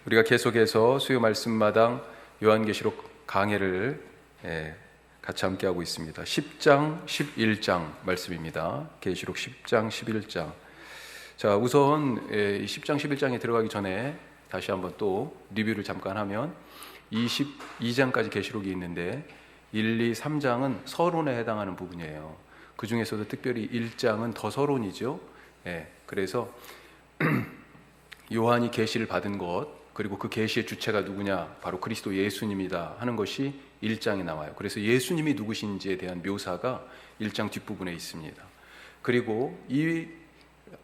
우리가 계속해서 수요 말씀마당 요한계시록 강해를 같이 함께하고 있습니다. 10장, 11장 말씀입니다. 계시록 10장, 11장. 자, 우선 10장, 11장에 들어가기 전에 다시 한번 또 리뷰를 잠깐 하면 22장까지 계시록이 있는데 1, 2, 3장은 서론에 해당하는 부분이에요. 그 중에서도 특별히 1장은 더 서론이죠. 그래서 요한이 계시를 받은 것, 그리고 그 계시의 주체가 누구냐, 바로 그리스도 예수님이다 하는 것이 1장에 나와요. 그래서 예수님이 누구신지에 대한 묘사가 1장 뒷부분에 있습니다. 그리고 이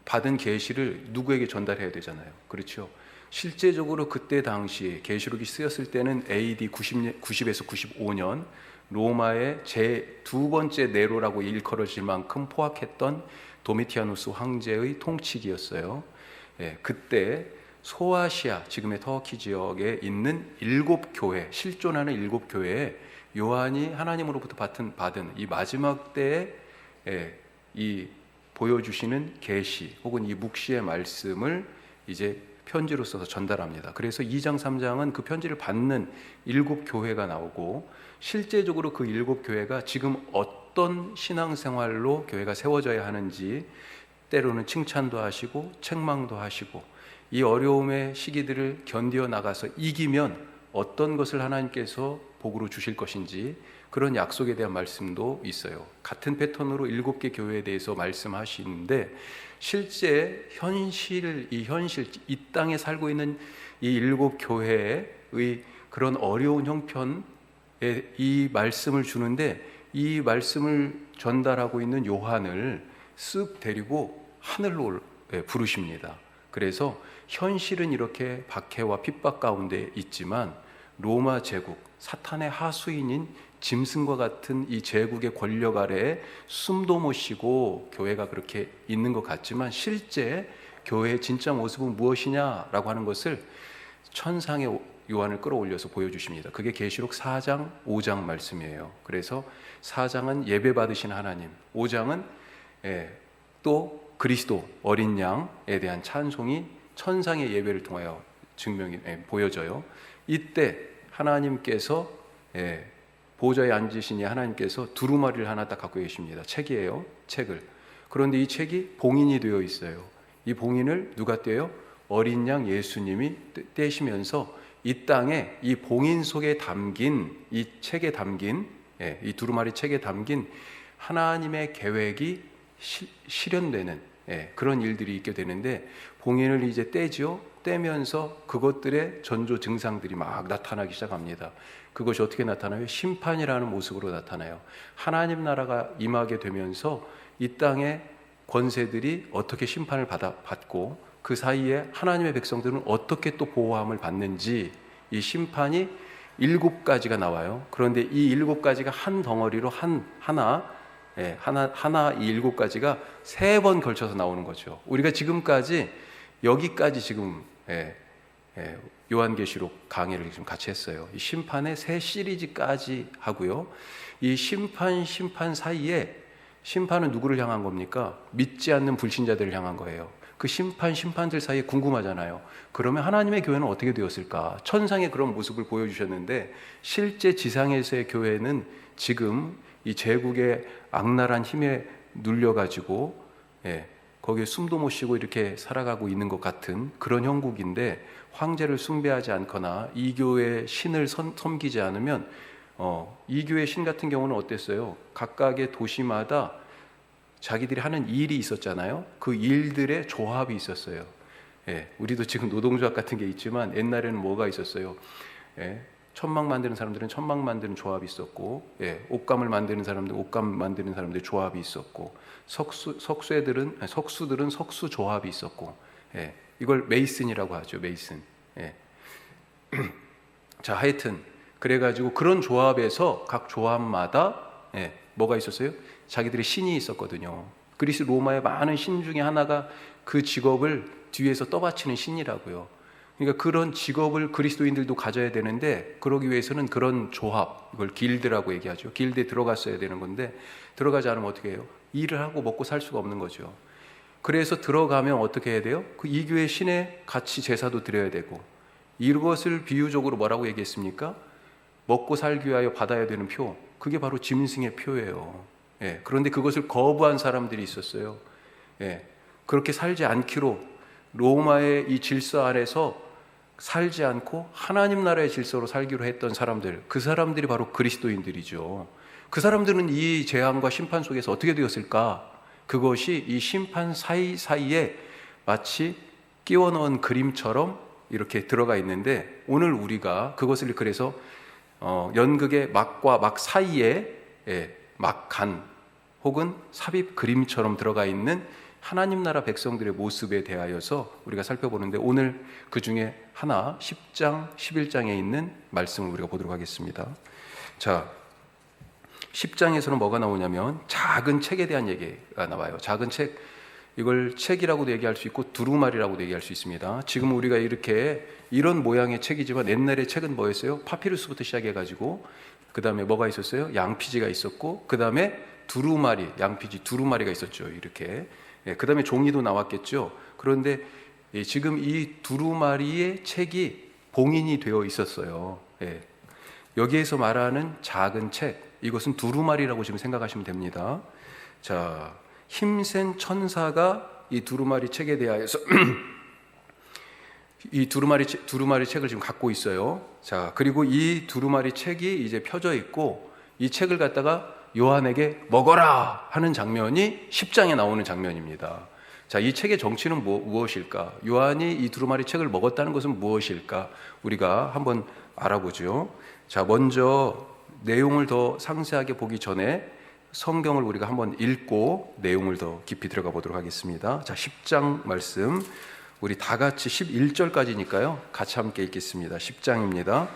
받은 계시를 누구에게 전달해야 되잖아요. 그렇죠? 실제적으로 그때 당시에 계시록이 쓰였을 때는 AD 90에서 95년 로마의 제 두 번째 네로라고 일컬어질 만큼 포악했던 도미티아누스 황제의 통치기였어요. 그때 소아시아, 지금의 터키 지역에 있는 7교회, 실존하는 7교회에 요한이 하나님으로부터 받은 이 마지막 때에 이 보여주시는 계시 혹은 이 묵시의 말씀을 이제 편지로 써서 전달합니다. 그래서 2장, 3장은 그 편지를 받는 7교회가 나오고, 실제적으로 그 7교회가 지금 어떤 신앙생활로 교회가 세워져야 하는지 때로는 칭찬도 하시고 책망도 하시고, 이 어려움의 시기들을 견디어 나가서 이기면 어떤 것을 하나님께서 복으로 주실 것인지, 그런 약속에 대한 말씀도 있어요. 같은 패턴으로 7개 교회에 대해서 말씀하시는데, 실제 이 땅에 살고 있는 이 7교회의 그런 어려운 형편에 이 말씀을 주는데, 이 말씀을 전달하고 있는 요한을 쓱 데리고 하늘로 부르십니다. 그래서 현실은 이렇게 박해와 핍박 가운데 있지만 로마 제국, 사탄의 하수인인 짐승과 같은 이 제국의 권력 아래에 숨도 못 쉬고 교회가 그렇게 있는 것 같지만, 실제 교회의 진짜 모습은 무엇이냐라고 하는 것을 천상의 요한을 끌어올려서 보여주십니다. 그게 계시록 4장, 5장 말씀이에요. 그래서 4장은 예배 받으신 하나님, 5장은 또 그리스도 어린 양에 대한 찬송이 천상의 예배를 통하여 보여져요. 이때 하나님께서 보좌에 앉으시니 하나님께서 두루마리를 하나 딱 갖고 계십니다. 책이에요. 책을. 그런데 이 책이 봉인이 되어 있어요. 이 봉인을 누가 떼요? 어린 양 예수님이 떼시면서 이 땅에 이 봉인 속에 담긴, 이 책에 담긴, 이 두루마리 책에 담긴 하나님의 계획이 실현되는 그런 일들이 있게 되는데, 봉인을 이제 떼죠. 떼면서 그것들의 전조 증상들이 막 나타나기 시작합니다. 그것이 어떻게 나타나요? 심판이라는 모습으로 나타나요. 하나님 나라가 임하게 되면서 이 땅의 권세들이 어떻게 심판을 받고, 그 사이에 하나님의 백성들은 어떻게 또 보호함을 받는지, 이 심판이 7가지가 나와요. 그런데 이 7가지가 한 덩어리로 하나 이 7가지가 3번 걸쳐서 나오는 거죠. 우리가 지금까지 여기까지 지금 요한계시록 강의를 지금 같이 했어요. 이 심판의 3시리즈까지 하고요. 이 심판 사이에, 심판은 누구를 향한 겁니까? 믿지 않는 불신자들을 향한 거예요. 그 심판들 사이에 궁금하잖아요. 그러면 하나님의 교회는 어떻게 되었을까? 천상의 그런 모습을 보여주셨는데, 실제 지상에서의 교회는 지금 이 제국의 악랄한 힘에 눌려가지고 거기에 숨도 못 쉬고 이렇게 살아가고 있는 것 같은 그런 형국인데, 황제를 숭배하지 않거나 이 교회의 신을 섬기지 않으면, 이 교회의 신 같은 경우는 어땠어요? 각각의 도시마다 자기들이 하는 일이 있었잖아요. 그 일들의 조합이 있었어요. 우리도 지금 노동조합 같은 게 있지만, 옛날에는 뭐가 있었어요? 천막 만드는 사람들은 천막 만드는 조합이 있었고, 옷감을 만드는 사람들 옷감 만드는 사람들 조합이 있었고, 석수들은 석수 조합이 있었고, 이걸 메이슨이라고 하죠. 메이슨. 자, 하여튼 그래가지고 그런 조합에서 각 조합마다 뭐가 있었어요? 자기들의 신이 있었거든요. 그리스 로마의 많은 신 중에 하나가 그 직업을 뒤에서 떠받치는 신이라고요. 그러니까 그런 직업을 그리스도인들도 가져야 되는데, 그러기 위해서는 그런 조합, 이걸 길드라고 얘기하죠. 길드에 들어갔어야 되는 건데, 들어가지 않으면 어떻게 해요? 일을 하고 먹고 살 수가 없는 거죠. 그래서 들어가면 어떻게 해야 돼요? 그 이 교회 신에 같이 제사도 드려야 되고, 이것을 비유적으로 뭐라고 얘기했습니까? 먹고 살기 위하여 받아야 되는 표, 그게 바로 짐승의 표예요. 예, 그런데 그것을 거부한 사람들이 있었어요. 예, 그렇게 살지 않기로 로마의 이 질서 아래서 살지 않고 하나님 나라의 질서로 살기로 했던 사람들, 그 사람들이 바로 그리스도인들이죠. 그 사람들은 이 재앙과 심판 속에서 어떻게 되었을까? 그것이 이 심판 사이사이에 마치 끼워 넣은 그림처럼 이렇게 들어가 있는데, 오늘 우리가 그것을 그래서 연극의 막과 막 사이에 막간 혹은 삽입 그림처럼 들어가 있는 하나님 나라 백성들의 모습에 대하여서 우리가 살펴보는데, 오늘 그 중에 하나 10장 11장에 있는 말씀을 우리가 보도록 하겠습니다. 자, 10장에서는 뭐가 나오냐면 작은 책에 대한 얘기가 나와요. 작은 책, 이걸 책이라고도 얘기할 수 있고 두루마리라고도 얘기할 수 있습니다. 지금 우리가 이렇게 이런 모양의 책이지만 옛날에 책은 뭐였어요? 파피루스부터 시작해가지고 그 다음에 뭐가 있었어요? 양피지가 있었고, 그 다음에 두루마리, 양피지 두루마리가 있었죠. 이렇게. 그 다음에 종이도 나왔겠죠. 그런데 지금 이 두루마리의 책이 봉인이 되어 있었어요. 여기에서 말하는 작은 책, 이것은 두루마리라고 지금 생각하시면 됩니다. 자, 힘센 천사가 이 두루마리 책에 대하여서 이 두루마리 책을 지금 갖고 있어요. 자, 그리고 이 두루마리 책이 이제 펴져 있고, 이 책을 갖다가 요한에게 먹어라 하는 장면이 10장에 나오는 장면입니다. 자, 이 책의 정치는 무엇일까? 요한이 이 두루마리 책을 먹었다는 것은 무엇일까? 우리가 한번 알아보죠. 자, 먼저 내용을 더 상세하게 보기 전에 성경을 우리가 한번 읽고 내용을 더 깊이 들어가 보도록 하겠습니다. 자, 10장 말씀 우리 다 같이 11절까지니까요. 같이 함께 읽겠습니다. 10장입니다.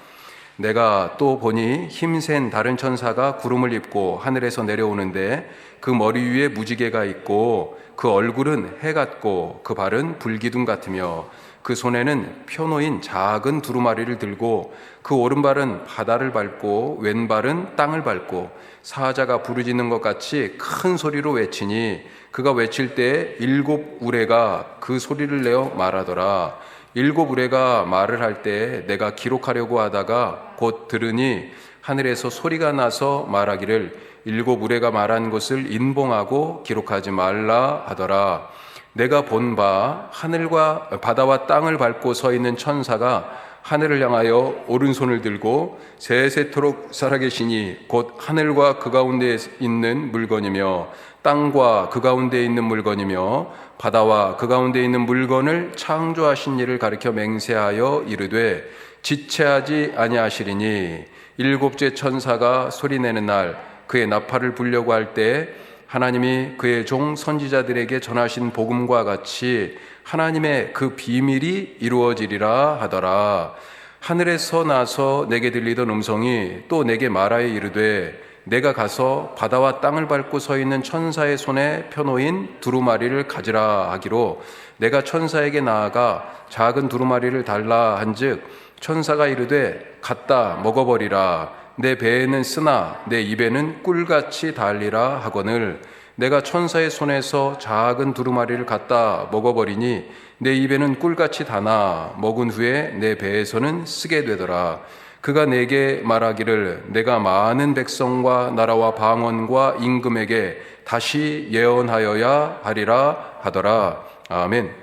내가 또 보니 힘센 다른 천사가 구름을 입고 하늘에서 내려오는데, 그 머리 위에 무지개가 있고 그 얼굴은 해 같고 그 발은 불기둥 같으며 그 손에는 펴놓인 작은 두루마리를 들고 그 오른발은 바다를 밟고 왼발은 땅을 밟고 사자가 부르짖는 것 같이 큰 소리로 외치니, 그가 외칠 때 7 우레가 그 소리를 내어 말하더라. 7 우레가 말을 할 때 내가 기록하려고 하다가 곧 들으니 하늘에서 소리가 나서 말하기를 7 우레가 말한 것을 인봉하고 기록하지 말라 하더라. 내가 본 바 하늘과 바다와 땅을 밟고 서 있는 천사가 하늘을 향하여 오른손을 들고 세세토록 살아계시니 곧 하늘과 그 가운데 있는 물건이며 땅과 그 가운데 있는 물건이며 바다와 그 가운데 있는 물건을 창조하신 이를 가리켜 맹세하여 이르되 지체하지 아니하시리니, 7째 천사가 소리내는 날 그의 나팔을 불려고 할 때 하나님이 그의 종 선지자들에게 전하신 복음과 같이 하나님의 그 비밀이 이루어지리라 하더라. 하늘에서 나서 내게 들리던 음성이 또 내게 말하여 이르되, 내가 가서 바다와 땅을 밟고 서 있는 천사의 손에 펴놓인 두루마리를 가지라 하기로, 내가 천사에게 나아가 작은 두루마리를 달라 한즉 천사가 이르되 갖다 먹어버리라. 내 배에는 쓰나 내 입에는 꿀같이 달리라 하거늘, 내가 천사의 손에서 작은 두루마리를 갖다 먹어버리니 내 입에는 꿀같이 다나 먹은 후에 내 배에서는 쓰게 되더라. 그가 내게 말하기를 내가 많은 백성과 나라와 방언과 임금에게 다시 예언하여야 하리라 하더라. 아멘.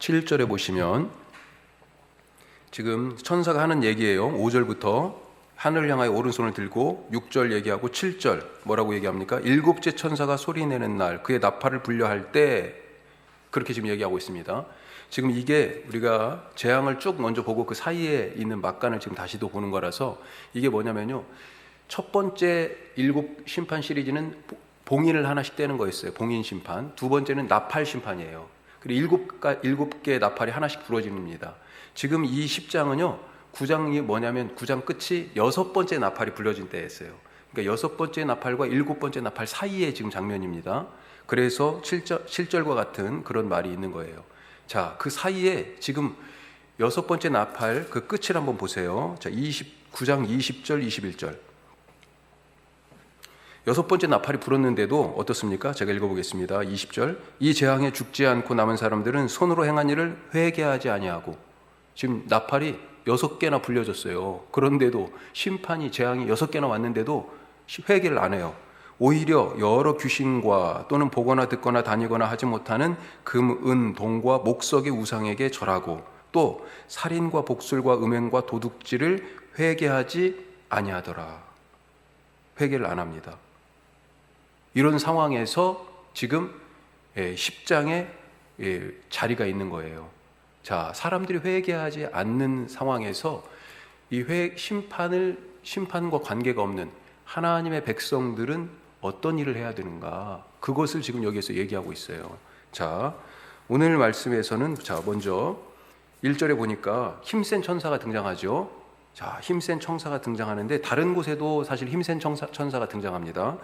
7절에 보시면 지금 천사가 하는 얘기예요. 5절부터 하늘을 향하여 오른손을 들고 6절 얘기하고 7절 뭐라고 얘기합니까? 7째 천사가 소리내는 날 그의 나팔을 불려 할 때, 그렇게 지금 얘기하고 있습니다. 지금 이게 우리가 재앙을 쭉 먼저 보고 그 사이에 있는 막간을 지금 다시 또 보는 거라서, 이게 뭐냐면요, 첫 번째 7 심판 시리즈는 봉인을 하나씩 떼는 거였어요. 봉인 심판. 두 번째는 나팔 심판이에요. 그리고 7개의 나팔이 하나씩 부러집니다. 지금 이 10장은요, 9장이 뭐냐면 9장 끝이 6번째 나팔이 불려진 때였어요. 그러니까 6번째 나팔과 7번째 나팔 사이에 지금 장면입니다. 그래서 7절과 같은 그런 말이 있는 거예요. 자, 그 사이에 지금 6번째 나팔 그 끝을 한번 보세요. 자, 9장 20절, 21절. 6번째 나팔이 불었는데도 어떻습니까? 제가 읽어보겠습니다. 20절. 이 재앙에 죽지 않고 남은 사람들은 손으로 행한 일을 회개하지 아니하고. 지금 나팔이 6개나 불려졌어요. 그런데도 심판이 재앙이 6개나 왔는데도 회개를 안 해요. 오히려 여러 귀신과 또는 보거나 듣거나 다니거나 하지 못하는 금, 은, 동과 목석의 우상에게 절하고 또 살인과 복술과 음행과 도둑질을 회개하지 아니하더라. 회개를 안 합니다. 이런 상황에서 지금 10장에 자리가 있는 거예요. 자, 사람들이 회개하지 않는 상황에서 이 심판과 관계가 없는 하나님의 백성들은 어떤 일을 해야 되는가? 그것을 지금 여기에서 얘기하고 있어요. 자, 오늘 말씀에서는 자, 먼저 1절에 보니까 힘센 천사가 등장하죠. 자, 힘센 천사가 등장하는데 다른 곳에도 사실 힘센 천사가 등장합니다.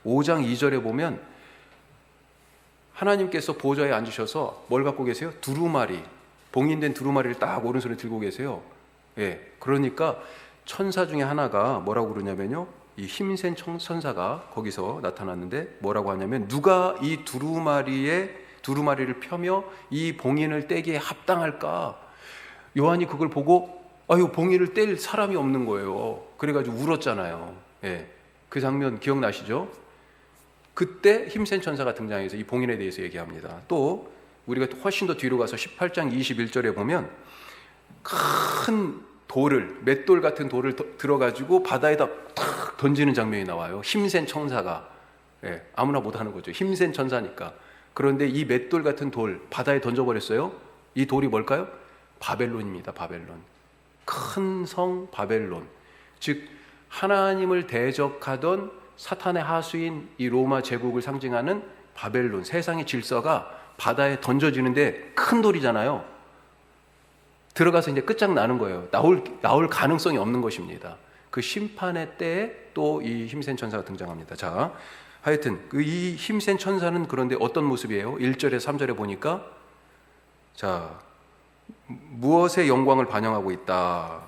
5장 2절에 보면 하나님께서 보좌에 앉으셔서 뭘 갖고 계세요? 두루마리, 봉인된 두루마리를 딱 오른손에 들고 계세요. 예, 그러니까 천사 중에 하나가 뭐라고 그러냐면요, 이 힘센 천사가 거기서 나타났는데 뭐라고 하냐면 누가 이 두루마리를 펴며 이 봉인을 떼기에 합당할까? 요한이 그걸 보고 아유, 봉인을 뗄 사람이 없는 거예요. 그래가지고 울었잖아요. 예, 그 장면 기억나시죠? 그때 힘센 천사가 등장해서 이 봉인에 대해서 얘기합니다. 또 우리가 훨씬 더 뒤로 가서 18장 21절에 보면 큰 돌을, 맷돌 같은 돌을 들어가지고 바다에다 탁 던지는 장면이 나와요. 힘센 천사가. 예, 아무나 못하는 거죠. 힘센 천사니까. 그런데 이 맷돌 같은 돌 바다에 던져버렸어요. 이 돌이 뭘까요? 바벨론입니다. 바벨론. 큰 성 바벨론. 즉 하나님을 대적하던 사탄의 하수인 이 로마 제국을 상징하는 바벨론, 세상의 질서가 바다에 던져지는데 큰 돌이잖아요. 들어가서 이제 끝장나는 거예요. 나올 가능성이 없는 것입니다. 그 심판의 때에 또 이 힘센 천사가 등장합니다. 자, 하여튼 이 힘센 천사는 그런데 어떤 모습이에요? 1절에 3절에 보니까 자, 무엇의 영광을 반영하고 있다.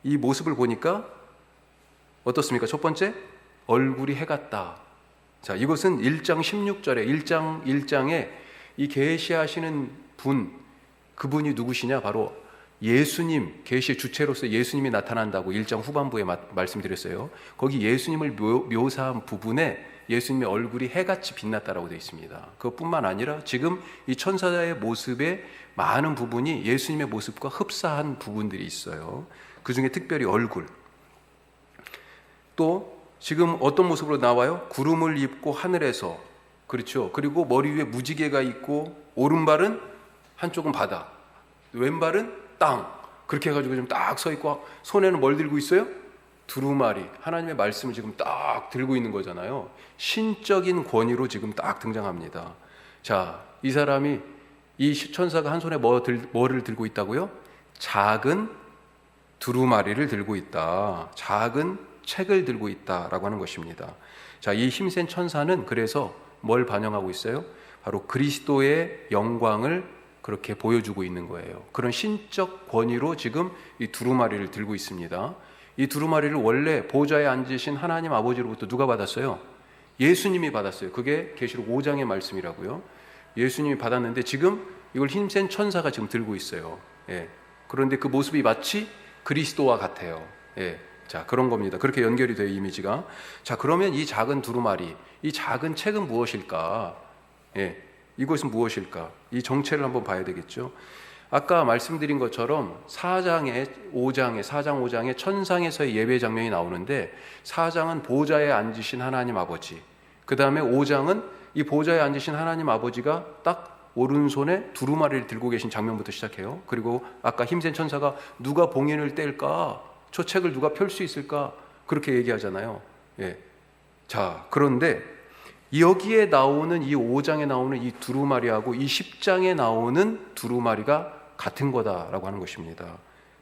이 모습을 보니까 어떻습니까? 첫 번째, 얼굴이 해 같다. 자, 이것은 1장 16절에 1장에 이 계시하시는 분, 그분이 누구시냐? 바로 예수님, 계시의 주체로서 예수님이 나타난다고 1장 후반부에 말씀드렸어요. 거기 예수님을 묘사한 부분에 예수님의 얼굴이 해같이 빛났다라고 되어 있습니다. 그것뿐만 아니라 지금 이 천사의 모습의 많은 부분이 예수님의 모습과 흡사한 부분들이 있어요. 그 중에 특별히 얼굴. 또 지금 어떤 모습으로 나와요? 구름을 입고 하늘에서, 그렇죠. 그리고 머리 위에 무지개가 있고 오른발은 한쪽은 바다, 왼발은 땅. 그렇게 해가지고 좀 딱 서 있고 손에는 뭘 들고 있어요? 두루마리, 하나님의 말씀을 지금 딱 들고 있는 거잖아요. 신적인 권위로 지금 딱 등장합니다. 자, 이 사람이, 이 천사가 한 손에 뭐를 들고 있다고요? 작은 두루마리를 들고 있다. 작은 책을 들고 있다라고 하는 것입니다. 자, 이 힘센 천사는 그래서 뭘 반영하고 있어요? 바로 그리스도의 영광을 그렇게 보여주고 있는 거예요. 그런 신적 권위로 지금 이 두루마리를 들고 있습니다. 이 두루마리를 원래 보좌에 앉으신 하나님 아버지로부터 누가 받았어요? 예수님이 받았어요. 그게 계시록 5장의 말씀이라고요. 예수님이 받았는데 지금 이걸 힘센 천사가 지금 들고 있어요. 예. 그런데 그 모습이 마치 그리스도와 같아요. 예. 자, 그런 겁니다. 그렇게 연결이 돼요, 이미지가. 자, 그러면 이 작은 두루마리, 이 작은 책은 무엇일까? 예. 이것은 무엇일까? 이 정체를 한번 봐야 되겠죠. 아까 말씀드린 것처럼 4장 5장에 천상에서의 예배 장면이 나오는데 4장은 보좌에 앉으신 하나님 아버지, 그 다음에 5장은 이 보좌에 앉으신 하나님 아버지가 딱 오른손에 두루마리를 들고 계신 장면부터 시작해요. 그리고 아까 힘센 천사가 누가 봉인을 뗄까? 저 책을 누가 펼 수 있을까? 그렇게 얘기하잖아요. 예. 자, 그런데 여기에 나오는 이 5장에 나오는 이 두루마리하고 이 10장에 나오는 두루마리가 같은 거다라고 하는 것입니다.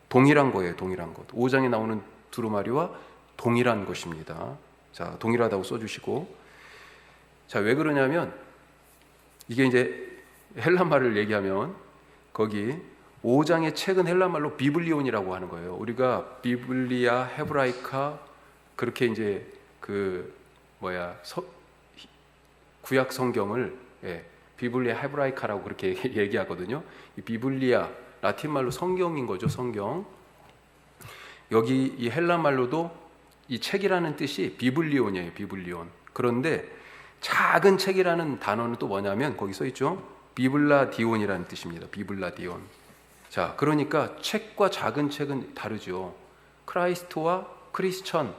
동일한 거예요. 동일한 것. 5장에 나오는 두루마리와 동일한 것입니다. 자, 동일하다고 써주시고. 자, 왜 그러냐면 이게 이제 헬라말을 얘기하면 거기 5장의 책은 헬라말로 비블리온이라고 하는 거예요. 우리가 비블리아, 헤브라이카 그렇게 이제 그 구약 성경을 비블리아 헤브라이카라고 그렇게 얘기하거든요. 이 비블리아 라틴 말로 성경인 거죠. 성경. 여기 이 헬라 말로도 이 책이라는 뜻이 비블리온이에요. 비블리온. 그런데 작은 책이라는 단어는 또 뭐냐면 거기 써 있죠. 비블라디온이라는 뜻입니다. 비블라디온. 자, 그러니까 책과 작은 책은 다르죠. 크라이스트와 크리스천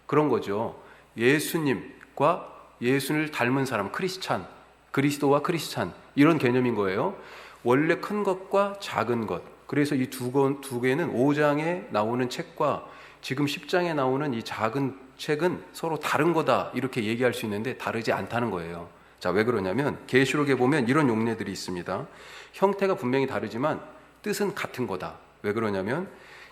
그런 거죠. 예수님과 예수를 닮은 사람 크리스찬, 그리스도와 크리스찬 이런 개념인 거예요. 원래 큰 것과 작은 것. 그래서 이 두 개는 5장에 나오는 책과 지금 10장에 나오는 이 작은 책은 서로 다른 거다 이렇게 얘기할 수 있는데 다르지 않다는 거예요. 자, 왜 그러냐면 계시록에 보면 이런 용례들이 있습니다. 형태가 분명히 다르지만 뜻은 같은 거다. 왜 그러냐면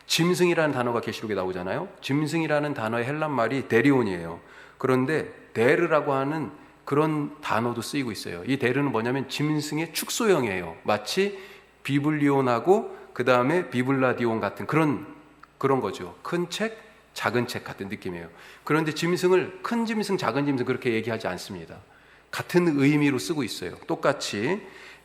짐승이라는 단어가 계시록에 나오잖아요. 짐승이라는 단어의 헬란 말이 데리온이에요. 그런데 데르라고 하는 그런 단어도 쓰이고 있어요. 이 데르는 뭐냐면 짐승의 축소형이에요. 마치 비블리온하고 그 다음에 비블라디온 같은 그런 거죠. 큰 책, 작은 책 같은 느낌이에요. 그런데 짐승을 큰 짐승, 작은 짐승 그렇게 얘기하지 않습니다. 같은 의미로 쓰고 있어요. 똑같이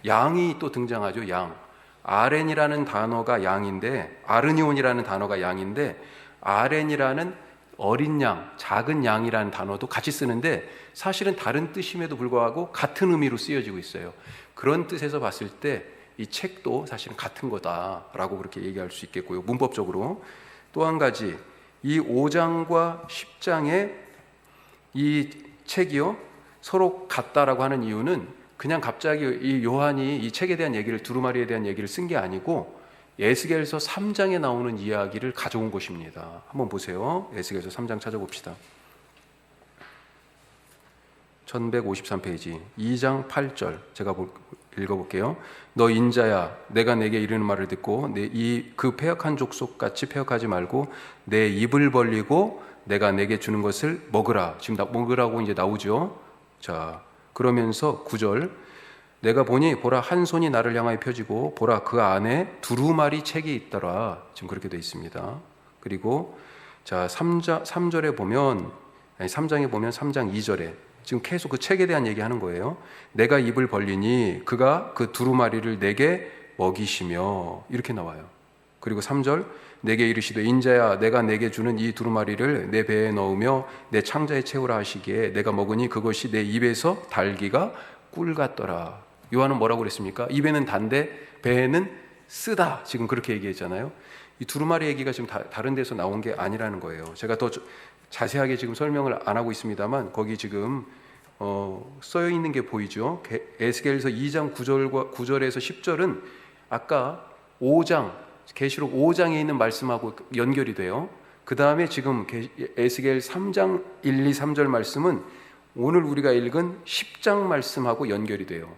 양이 또 등장하죠. 양. 아렌이라는 단어가 양인데, 아르니온이라는 단어가 양인데, 아렌이라는 어린 양, 작은 양이라는 단어도 같이 쓰는데 사실은 다른 뜻임에도 불구하고 같은 의미로 쓰여지고 있어요. 그런 뜻에서 봤을 때 이 책도 사실은 같은 거다라고 그렇게 얘기할 수 있겠고요. 문법적으로 또 한 가지, 이 5장과 10장의 이 책이요 서로 같다라고 하는 이유는 그냥 갑자기 이 요한이 이 책에 대한 얘기를, 두루마리에 대한 얘기를 쓴 게 아니고 에스겔서 3장에 나오는 이야기를 가져온 것입니다. 한번 보세요. 에스겔서 3장 찾아봅시다. 1153페이지 2장 8절 제가 읽어볼게요. 너 인자야, 내가 내게 이르는 말을 듣고 그 패역한 족속같이 패역하지 말고 내 입을 벌리고 내가 내게 주는 것을 먹으라. 지금 먹으라고 이제 나오죠. 자, 그러면서 9절 내가 보니 보라 한 손이 나를 향하여 펴지고 보라 그 안에 두루마리 책이 있더라. 지금 그렇게 되어 있습니다. 그리고 자 3장에 보면 3장 2절에 지금 계속 그 책에 대한 얘기하는 거예요. 내가 입을 벌리니 그가 그 두루마리를 내게 먹이시며 이렇게 나와요. 그리고 3절 내게 이르시되 인자야 내가 내게 주는 이 두루마리를 내 배에 넣으며 내 창자에 채우라 하시기에 내가 먹으니 그것이 내 입에서 달기가 꿀 같더라. 요한은 뭐라고 그랬습니까? 입에는 단데 배에는 쓰다. 지금 그렇게 얘기했잖아요. 이 두루마리 얘기가 지금 다른 데서 나온 게 아니라는 거예요. 제가 더 자세하게 지금 설명을 안 하고 있습니다만 거기 지금 써 있는 게 보이죠. 에스겔서 2장 9절에서 10절은 아까 5장 계시록 5장에 있는 말씀하고 연결이 돼요. 그 다음에 지금 에스겔 3장 1, 2, 3절 말씀은 오늘 우리가 읽은 10장 말씀하고 연결이 돼요.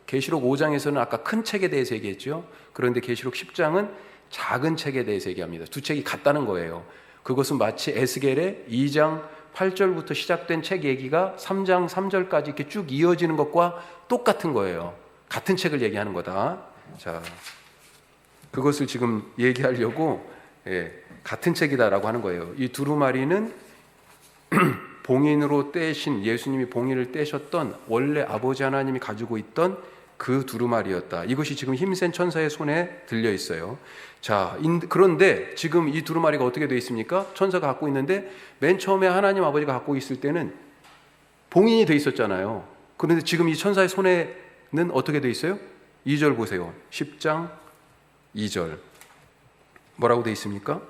계시록 5장에서는 아까 큰 책에 대해서 얘기했죠. 그런데 계시록 10장은 작은 책에 대해서 얘기합니다. 두 책이 같다는 거예요. 그것은 마치 에스겔의 2장 8절부터 시작된 책 얘기가 3장 3절까지 이렇게 쭉 이어지는 것과 똑같은 거예요. 같은 책을 얘기하는 거다. 자, 그것을 지금 얘기하려고 같은 책이다라고 하는 거예요. 이 두루마리는 봉인으로 떼신, 예수님이 봉인을 떼셨던 원래 아버지 하나님이 가지고 있던 그 두루마리였다. 이것이 지금 힘센 천사의 손에 들려 있어요. 자, 그런데 지금 이 두루마리가 어떻게 되어 있습니까? 천사가 갖고 있는데 맨 처음에 하나님 아버지가 갖고 있을 때는 봉인이 되어 있었잖아요. 그런데 지금 이 천사의 손에는 어떻게 되어 있어요? 2절 보세요. 10장 2절 뭐라고 되어 있습니까?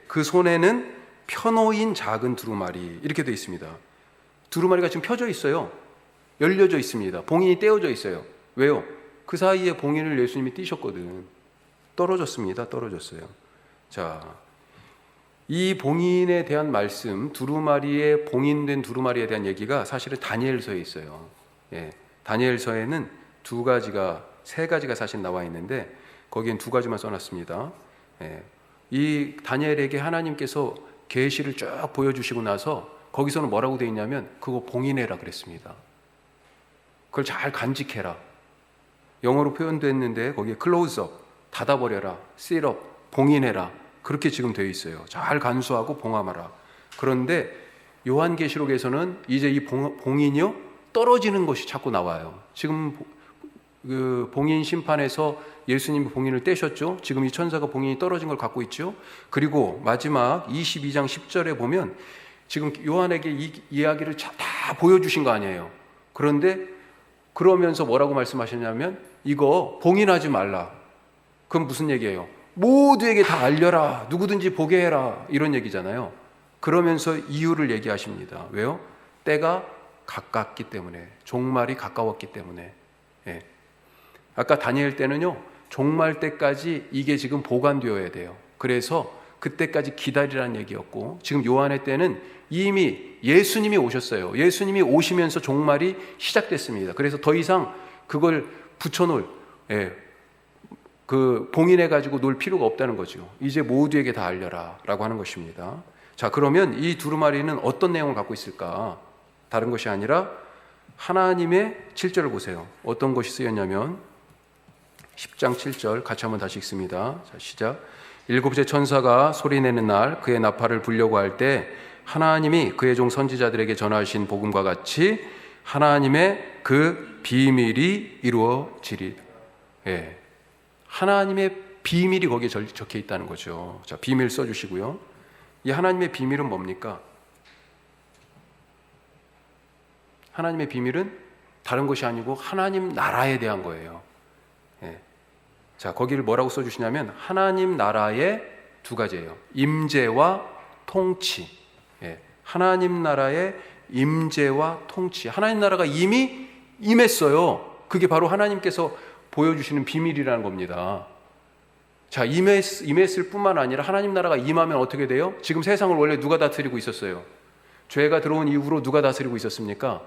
그 손에는 펴놓인 작은 두루마리 이렇게 되어 있습니다. 두루마리가 지금 펴져 있어요. 열려져 있습니다. 봉인이 떼어져 있어요. 왜요? 그 사이에 봉인을 예수님이 띄셨거든. 떨어졌습니다. 떨어졌어요. 자, 이 봉인에 대한 말씀, 두루마리에 봉인된 두루마리에 대한 얘기가 사실은 다니엘서에 있어요. 다니엘서에는 세 가지가 사실 나와 있는데 거기엔 2가지만 써놨습니다. 이 다니엘에게 하나님께서 계시를 쭉 보여주시고 나서 거기서는 뭐라고 되어 있냐면 그거 봉인해라 그랬습니다. 그걸 잘 간직해라. 영어로 표현됐는데 거기에 클로즈업, 닫아버려라, 씰업, 봉인해라. 그렇게 지금 되어 있어요. 잘 간수하고 봉함하라. 그런데 요한계시록에서는 이제 이 봉인이요 떨어지는 것이 자꾸 나와요. 지금 그 봉인 심판에서 예수님이 봉인을 떼셨죠. 지금 이 천사가 봉인이 떨어진 걸 갖고 있죠. 그리고 마지막 22장 10절에 보면 지금 요한에게 이 이야기를 다 보여주신 거 아니에요. 그런데 그러면서 뭐라고 말씀하셨냐면 이거 봉인하지 말라. 그럼 무슨 얘기예요? 모두에게 다 알려라. 누구든지 보게 해라. 이런 얘기잖아요. 그러면서 이유를 얘기하십니다. 왜요? 때가 가깝기 때문에, 종말이 가까웠기 때문에. 예. 아까 다니엘 때는요, 종말 때까지 이게 지금 보관되어야 돼요. 그래서 그때까지 기다리라는 얘기였고, 지금 요한의 때는 이미 예수님이 오셨어요. 예수님이 오시면서 종말이 시작됐습니다. 그래서 더 이상 그걸 붙여놓을, 그 봉인해가지고 놓을 필요가 없다는 거죠. 이제 모두에게 다 알려라 라고 하는 것입니다. 자, 그러면 이 두루마리는 어떤 내용을 갖고 있을까? 다른 것이 아니라 하나님의 7절을 보세요. 어떤 것이 쓰였냐면 10장 7절 같이 한번 다시 읽습니다. 자, 시작. 일곱째 천사가 소리내는 날 그의 나팔을 불려고 할 때 하나님이 그의 종 선지자들에게 전하신 복음과 같이 하나님의 그 비밀이 이루어지리. 예. 하나님의 비밀이 거기에 적혀 있다는 거죠. 자, 비밀 써주시고요. 이 하나님의 비밀은 뭡니까? 하나님의 비밀은 다른 것이 아니고 하나님 나라에 대한 거예요. 예. 자, 거기를 뭐라고 써주시냐면 하나님 나라의 두 가지예요. 임재와 통치. 예. 하나님 나라의 임재와 통치. 하나님 나라가 이미 임했어요. 그게 바로 하나님께서 보여주시는 비밀이라는 겁니다. 자, 임했을 뿐만 아니라 하나님 나라가 임하면 어떻게 돼요? 지금 세상을 원래 누가 다스리고 있었어요? 죄가 들어온 이후로 누가 다스리고 있었습니까?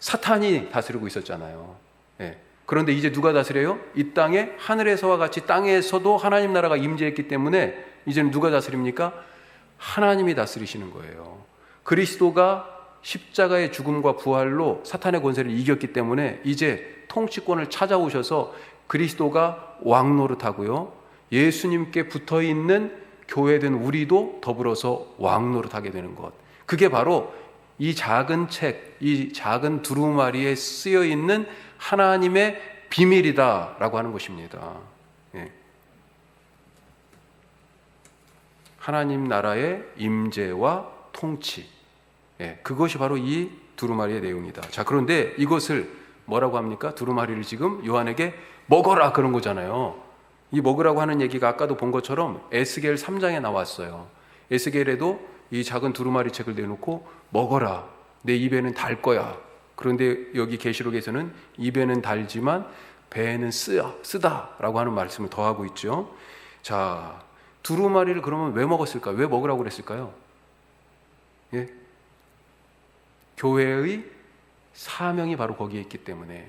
사탄이 다스리고 있었잖아요. 예. 그런데 이제 누가 다스려요? 이 땅에 하늘에서와 같이 땅에서도 하나님 나라가 임재했기 때문에 이제는 누가 다스립니까? 하나님이 다스리시는 거예요. 그리스도가 십자가의 죽음과 부활로 사탄의 권세를 이겼기 때문에 이제 통치권을 찾아오셔서 그리스도가 왕 노릇하고요, 예수님께 붙어있는 교회된 우리도 더불어서 왕 노릇하게 되는 것. 그게 바로 이 작은 책, 이 작은 두루마리에 쓰여있는 하나님의 비밀이다라고 하는 것입니다. 예. 하나님 나라의 임재와 통치. 예, 그것이 바로 이 두루마리의 내용이다. 자, 그런데 이것을 뭐라고 합니까? 두루마리를 지금 요한에게 먹어라 그런 거잖아요. 이 먹으라고 하는 얘기가 아까도 본 것처럼 에스겔 3장에 나왔어요. 에스겔에도 이 작은 두루마리 책을 내놓고 먹어라. 내 입에는 달 거야. 그런데 여기 계시록에서는 입에는 달지만 배에는 쓰다라고 하는 말씀을 더하고 있죠. 자, 두루마리를 그러면 왜 먹었을까? 왜 먹으라고 그랬을까요? 예? 교회의 사명이 바로 거기에 있기 때문에.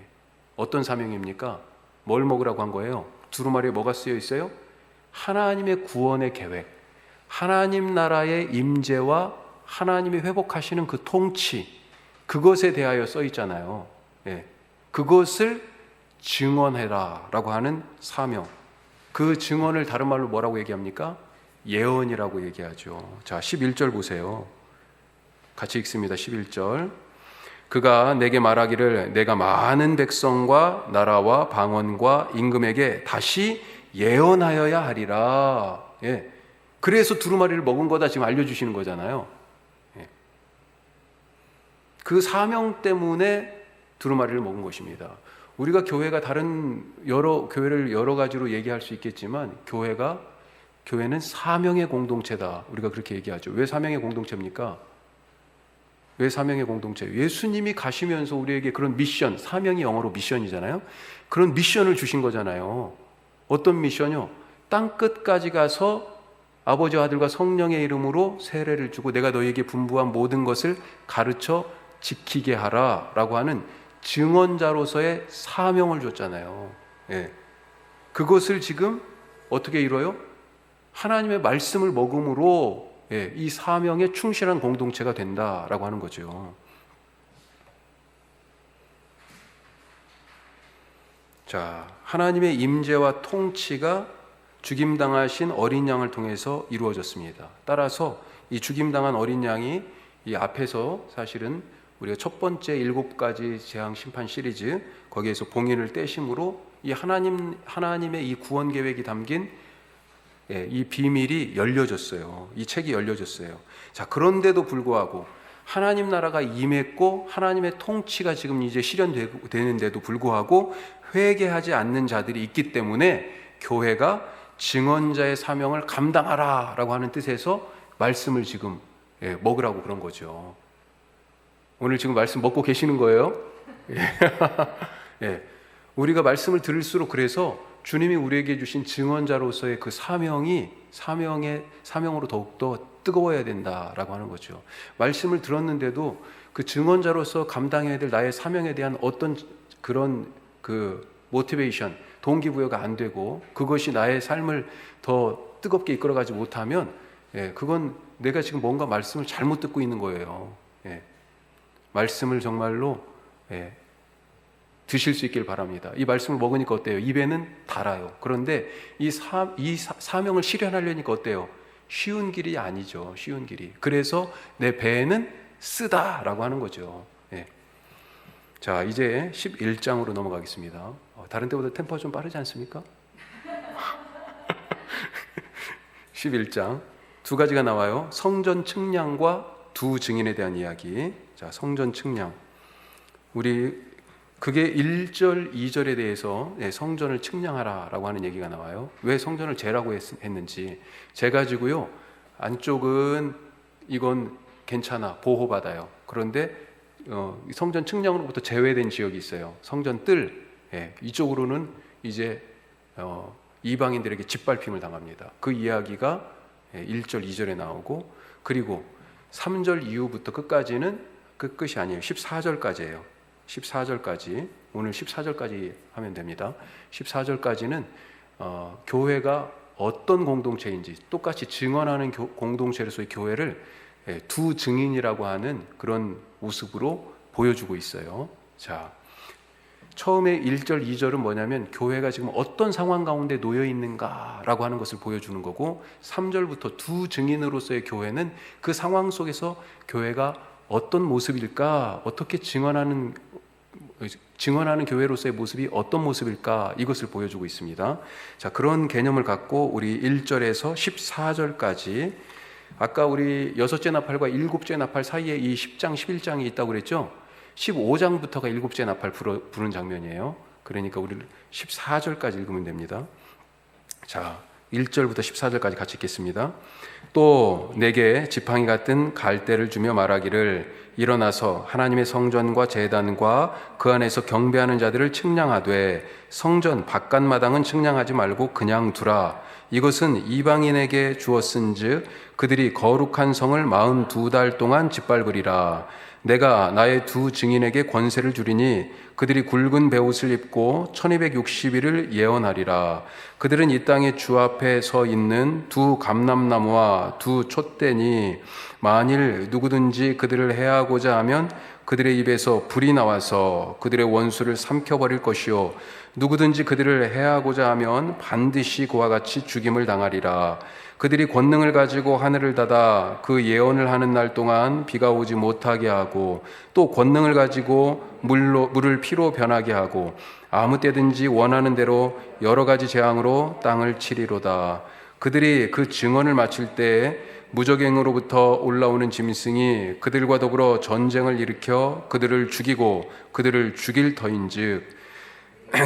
어떤 사명입니까? 뭘 먹으라고 한 거예요? 두루마리에 뭐가 쓰여 있어요? 하나님의 구원의 계획, 하나님 나라의 임재와 하나님이 회복하시는 그 통치, 그것에 대하여 써 있잖아요. 예. 그것을 증언해라 라고 하는 사명. 그 증언을 다른 말로 뭐라고 얘기합니까? 예언이라고 얘기하죠. 자, 11절 보세요. 같이 읽습니다. 11절. 그가 내게 말하기를 내가 많은 백성과 나라와 방언과 임금에게 다시 예언하여야 하리라. 예. 그래서 두루마리를 먹은 거다 지금 알려주시는 거잖아요. 예. 그 사명 때문에 두루마리를 먹은 것입니다. 우리가 교회가 교회를 여러 가지로 얘기할 수 있겠지만 교회는 사명의 공동체다. 우리가 그렇게 얘기하죠. 왜 사명의 공동체입니까? 왜 사명의 공동체? 예수님이 가시면서 우리에게 그런 미션, 사명이 영어로 미션이잖아요. 그런 미션을 주신 거잖아요. 어떤 미션이요? 땅 끝까지 가서 아버지와 아들과 성령의 이름으로 세례를 주고 내가 너희에게 분부한 모든 것을 가르쳐 지키게 하라 라고 하는 증언자로서의 사명을 줬잖아요. 예. 그것을 지금 어떻게 이뤄요? 하나님의 말씀을 먹음으로 이 사명에 충실한 공동체가 된다라고 하는 거죠. 자, 하나님의 임재와 통치가 죽임당하신 어린 양을 통해서 이루어졌습니다. 따라서 이 죽임당한 어린 양이 이 앞에서 사실은 우리가 첫 번째 7가지 재앙 심판 시리즈 거기에서 봉인을 떼심으로 이 하나님의 이 구원 계획이 담긴 이 비밀이 열려졌어요. 이 책이 열려졌어요. 자, 그런데도 불구하고 하나님 나라가 임했고 하나님의 통치가 지금 이제 실현되는데도 불구하고 회개하지 않는 자들이 있기 때문에 교회가 증언자의 사명을 감당하라 라고 하는 뜻에서 말씀을 지금 먹으라고 그런 거죠. 오늘 지금 말씀 먹고 계시는 거예요? 우리가 말씀을 들을수록 그래서 주님이 우리에게 주신 증언자로서의 그 사명으로 더욱더 뜨거워야 된다라고 하는 거죠. 말씀을 들었는데도 그 증언자로서 감당해야 될 나의 사명에 대한 어떤 그런 그 모티베이션, 동기부여가 안 되고 그것이 나의 삶을 더 뜨겁게 이끌어가지 못하면 그건 내가 지금 뭔가 말씀을 잘못 듣고 있는 거예요. 말씀을 정말로 드실 수 있길 바랍니다. 이 말씀을 먹으니까 어때요? 입에는 달아요. 그런데 이 사명을 실현하려니까 어때요? 쉬운 길이 아니죠. 쉬운 길이. 그래서 내 배에는 쓰다라고 하는 거죠. 자, 이제 11장으로 넘어가겠습니다. 다른 때보다 템포가 좀 빠르지 않습니까? 11장 두 가지가 나와요. 성전 측량과 두 증인에 대한 이야기. 자, 성전 측량. 그게 1절, 2절에 대해서 성전을 측량하라라고 하는 얘기가 나와요. 왜 성전을 재라고 했는지. 재가지고요, 안쪽은 이건 괜찮아, 보호받아요. 그런데 성전 측량으로부터 제외된 지역이 있어요. 성전 뜰, 이쪽으로는 이제 이방인들에게 짓밟힘을 당합니다. 그 이야기가 1절, 2절에 나오고, 그리고 3절 이후부터 끝까지는 끝이 아니에요. 14절까지예요. 14절까지, 오늘 14절까지 하면 됩니다. 14절까지는 교회가 어떤 공동체인지, 똑같이 증언하는 공동체로서의 교회를 두 증인이라고 하는 그런 모습으로 보여주고 있어요. 자, 처음에 1절, 2절은 뭐냐면 교회가 지금 어떤 상황 가운데 놓여 있는가라고 하는 것을 보여주는 거고, 3절부터 두 증인으로서의 교회는 그 상황 속에서 교회가 어떤 모습일까, 어떻게 증언하는 교회로서의 모습이 어떤 모습일까, 이것을 보여주고 있습니다. 자, 그런 개념을 갖고 우리 1절에서 14절까지, 아까 우리 6째 나팔과 7째 나팔 사이에 이 10장, 11장이 있다고 그랬죠? 15장부터가 7째 나팔 부른 장면이에요. 그러니까 우리 14절까지 읽으면 됩니다. 자, 1절부터 14절까지 같이 읽겠습니다. 또 내게 지팡이 같은 갈대를 주며 말하기를, 일어나서 하나님의 성전과 제단과 그 안에서 경배하는 자들을 측량하되 성전 바깥마당은 측량하지 말고 그냥 두라. 이것은 이방인에게 주었은즉 그들이 거룩한 성을 42달 동안 짓밟으리라. 내가 나의 두 증인에게 권세를 주리니 그들이 굵은 베옷을 입고 1260일을 예언하리라. 그들은 이 땅의 주 앞에 서 있는 두 감람나무와 두 촛대니 만일 누구든지 그들을 해하고자 하면 그들의 입에서 불이 나와서 그들의 원수를 삼켜버릴 것이요, 누구든지 그들을 해하고자 하면 반드시 그와 같이 죽임을 당하리라. 그들이 권능을 가지고 하늘을 닫아 그 예언을 하는 날 동안 비가 오지 못하게 하고, 또 권능을 가지고 물을 피로 변하게 하고, 아무 때든지 원하는 대로 여러 가지 재앙으로 땅을 치리로다. 그들이 그 증언을 마칠 때에 무적행으로부터 올라오는 짐승이 그들과 더불어 전쟁을 일으켜 그들을 죽이고 그들을 죽일 터인즉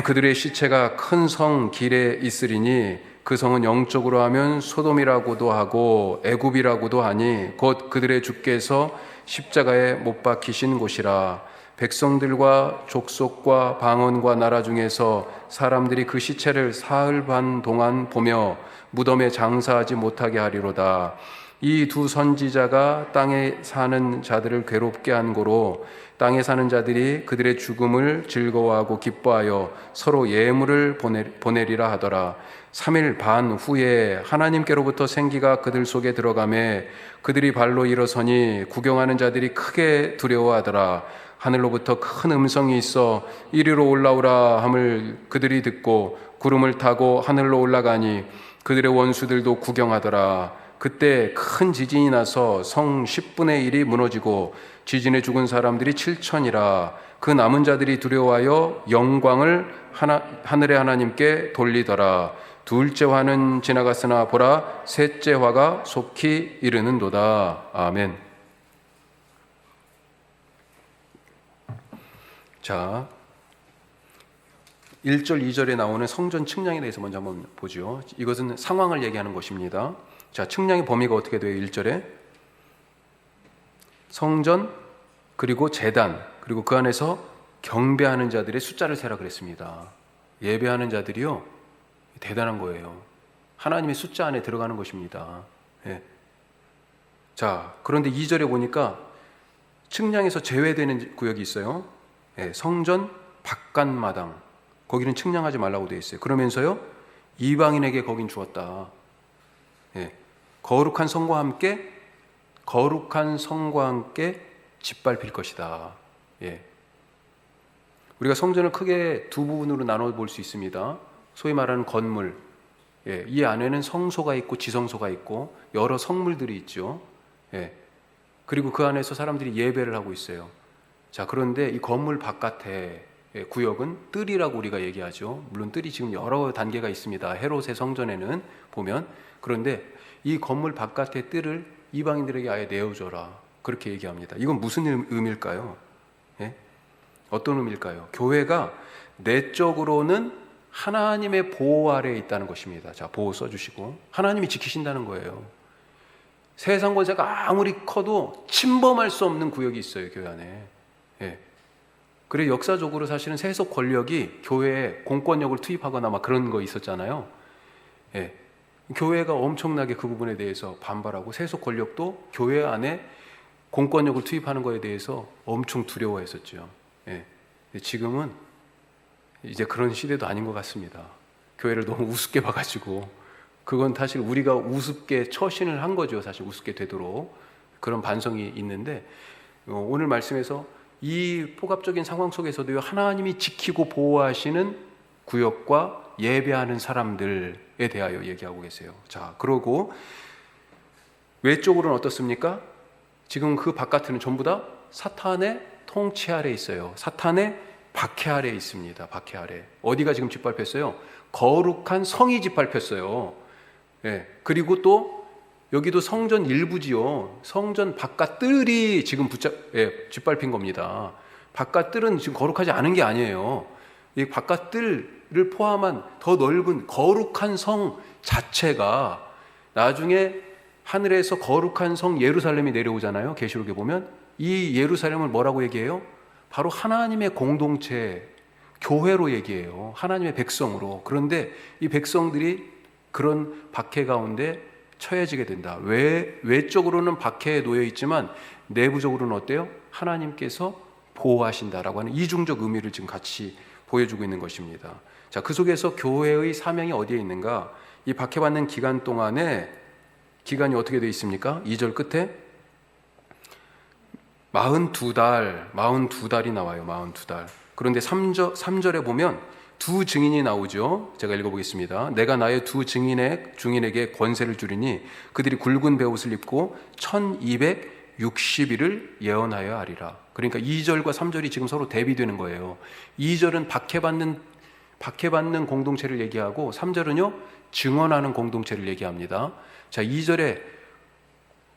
그들의 시체가 큰 성 길에 있으리니 그 성은 영적으로 하면 소돔이라고도 하고 애굽이라고도 하니 곧 그들의 주께서 십자가에 못 박히신 곳이라. 백성들과 족속과 방언과 나라 중에서 사람들이 그 시체를 사흘 반 동안 보며 무덤에 장사하지 못하게 하리로다. 이 두 선지자가 땅에 사는 자들을 괴롭게 한 고로 땅에 사는 자들이 그들의 죽음을 즐거워하고 기뻐하여 서로 예물을 보내리라 하더라. 3일 반 후에 하나님께로부터 생기가 그들 속에 들어가매 그들이 발로 일어서니 구경하는 자들이 크게 두려워하더라. 하늘로부터 큰 음성이 있어 이리로 올라오라 함을 그들이 듣고 구름을 타고 하늘로 올라가니 그들의 원수들도 구경하더라. 그때 큰 지진이 나서 성 10분의 1이 무너지고 지진에 죽은 사람들이 7천이라. 그 남은 자들이 두려워하여 영광을 하늘의 하나님께 돌리더라. 둘째 화는 지나갔으나 보라, 셋째 화가 속히 이르는도다. 아멘. 자, 1절, 2절에 나오는 성전 측량에 대해서 먼저 한번 보죠. 이것은 상황을 얘기하는 것입니다. 자, 측량의 범위가 어떻게 돼요? 1절에 성전, 그리고 제단, 그리고 그 안에서 경배하는 자들의 숫자를 세라 그랬습니다. 예배하는 자들이요, 대단한 거예요. 하나님의 숫자 안에 들어가는 것입니다. 예. 자, 그런데 2절에 보니까 측량에서 제외되는 구역이 있어요. 예, 성전 바깥마당, 거기는 측량하지 말라고 되어 있어요. 그러면서요, 이방인에게 거긴 주었다. 예, 거룩한 성과 함께 짓밟힐 것이다. 예. 우리가 성전을 크게 두 부분으로 나눠 볼 수 있습니다. 소위 말하는 건물, 예, 이 안에는 성소가 있고 지성소가 있고 여러 성물들이 있죠. 예. 그리고 그 안에서 사람들이 예배를 하고 있어요. 자, 그런데 이 건물 바깥에 구역은 뜰이라고 우리가 얘기하죠. 물론 뜰이 지금 여러 단계가 있습니다. 헤롯의 성전에는 보면. 그런데 이 건물 바깥의 뜰을 이방인들에게 아예 내어줘라, 그렇게 얘기합니다. 이건 무슨 의미일까요? 예? 어떤 의미일까요? 교회가 내적으로는 하나님의 보호 아래에 있다는 것입니다. 자, 보호 써주시고, 하나님이 지키신다는 거예요. 세상 권세가 아무리 커도 침범할 수 없는 구역이 있어요, 교회 안에. 예. 그래, 역사적으로 사실은 세속 권력이 교회에 공권력을 투입하거나 막 그런 거 있었잖아요. 예. 교회가 엄청나게 그 부분에 대해서 반발하고, 세속 권력도 교회 안에 공권력을 투입하는 거에 대해서 엄청 두려워했었죠. 예. 지금은 이제 그런 시대도 아닌 것 같습니다. 교회를 너무 우습게 봐가지고, 그건 사실 우리가 우습게 처신을 한 거죠. 사실 우습게 되도록 그런 반성이 있는데, 오늘 말씀에서 이 폭압적인 상황 속에서도 하나님이 지키고 보호하시는 구역과 예배하는 사람들에 대하여 얘기하고 계세요. 자, 그러고 외적으로는 어떻습니까? 지금 그 바깥에는 전부 다 사탄의 통치 아래 있어요. 사탄의 박해 아래 있습니다. 박해 아래. 어디가 지금 짓밟혔어요? 거룩한 성이 짓밟혔어요. 예. 그리고 또 여기도 성전 일부지요. 성전 바깥 뜰이 지금 짓밟힌 겁니다. 바깥 뜰은 지금 거룩하지 않은 게 아니에요. 이 바깥 뜰을 포함한 더 넓은 거룩한 성 자체가 나중에 하늘에서 거룩한 성 예루살렘이 내려오잖아요. 계시록에 보면 이 예루살렘을 뭐라고 얘기해요? 바로 하나님의 공동체, 교회로 얘기해요. 하나님의 백성으로. 그런데 이 백성들이 그런 박해 가운데 처해지게 된다. 외적으로는 박해에 놓여 있지만 내부적으로는 어때요? 하나님께서 보호하신다라고 하는 이중적 의미를 지금 같이 보여주고 있는 것입니다. 자, 그 속에서 교회의 사명이 어디에 있는가? 이 박해받는 기간 동안에 기간이 어떻게 되어 있습니까? 2절 끝에 42달이 나와요. 42달. 그런데 3절에 보면 두 증인이 나오죠. 제가 읽어보겠습니다. 내가 나의 두 증인에게 권세를 주리니 그들이 굵은 베옷을 입고 1260일을 예언하여 하리라. 그러니까 2절과 3절이 지금 서로 대비되는 거예요. 2절은 박해받는 공동체를 얘기하고 3절은요, 증언하는 공동체를 얘기합니다. 자, 2절에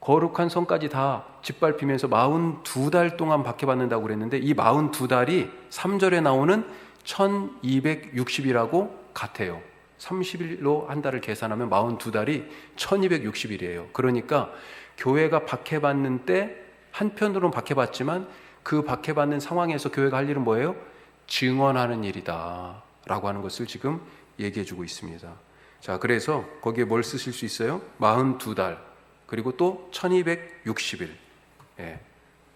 거룩한 성까지 다 짓밟히면서 42달 동안 박해받는다고 그랬는데, 이 42달이 3절에 나오는 1260이라고 같아요. 30일로 한 달을 계산하면 42달이 1260일이에요. 그러니까 교회가 박해받는 때 한편으로는 박해받지만 그 박해받는 상황에서 교회가 할 일은 뭐예요? 증언하는 일이다 라고 하는 것을 지금 얘기해 주고 있습니다. 자, 그래서 거기에 뭘 쓰실 수 있어요? 42달 그리고 또 1260일.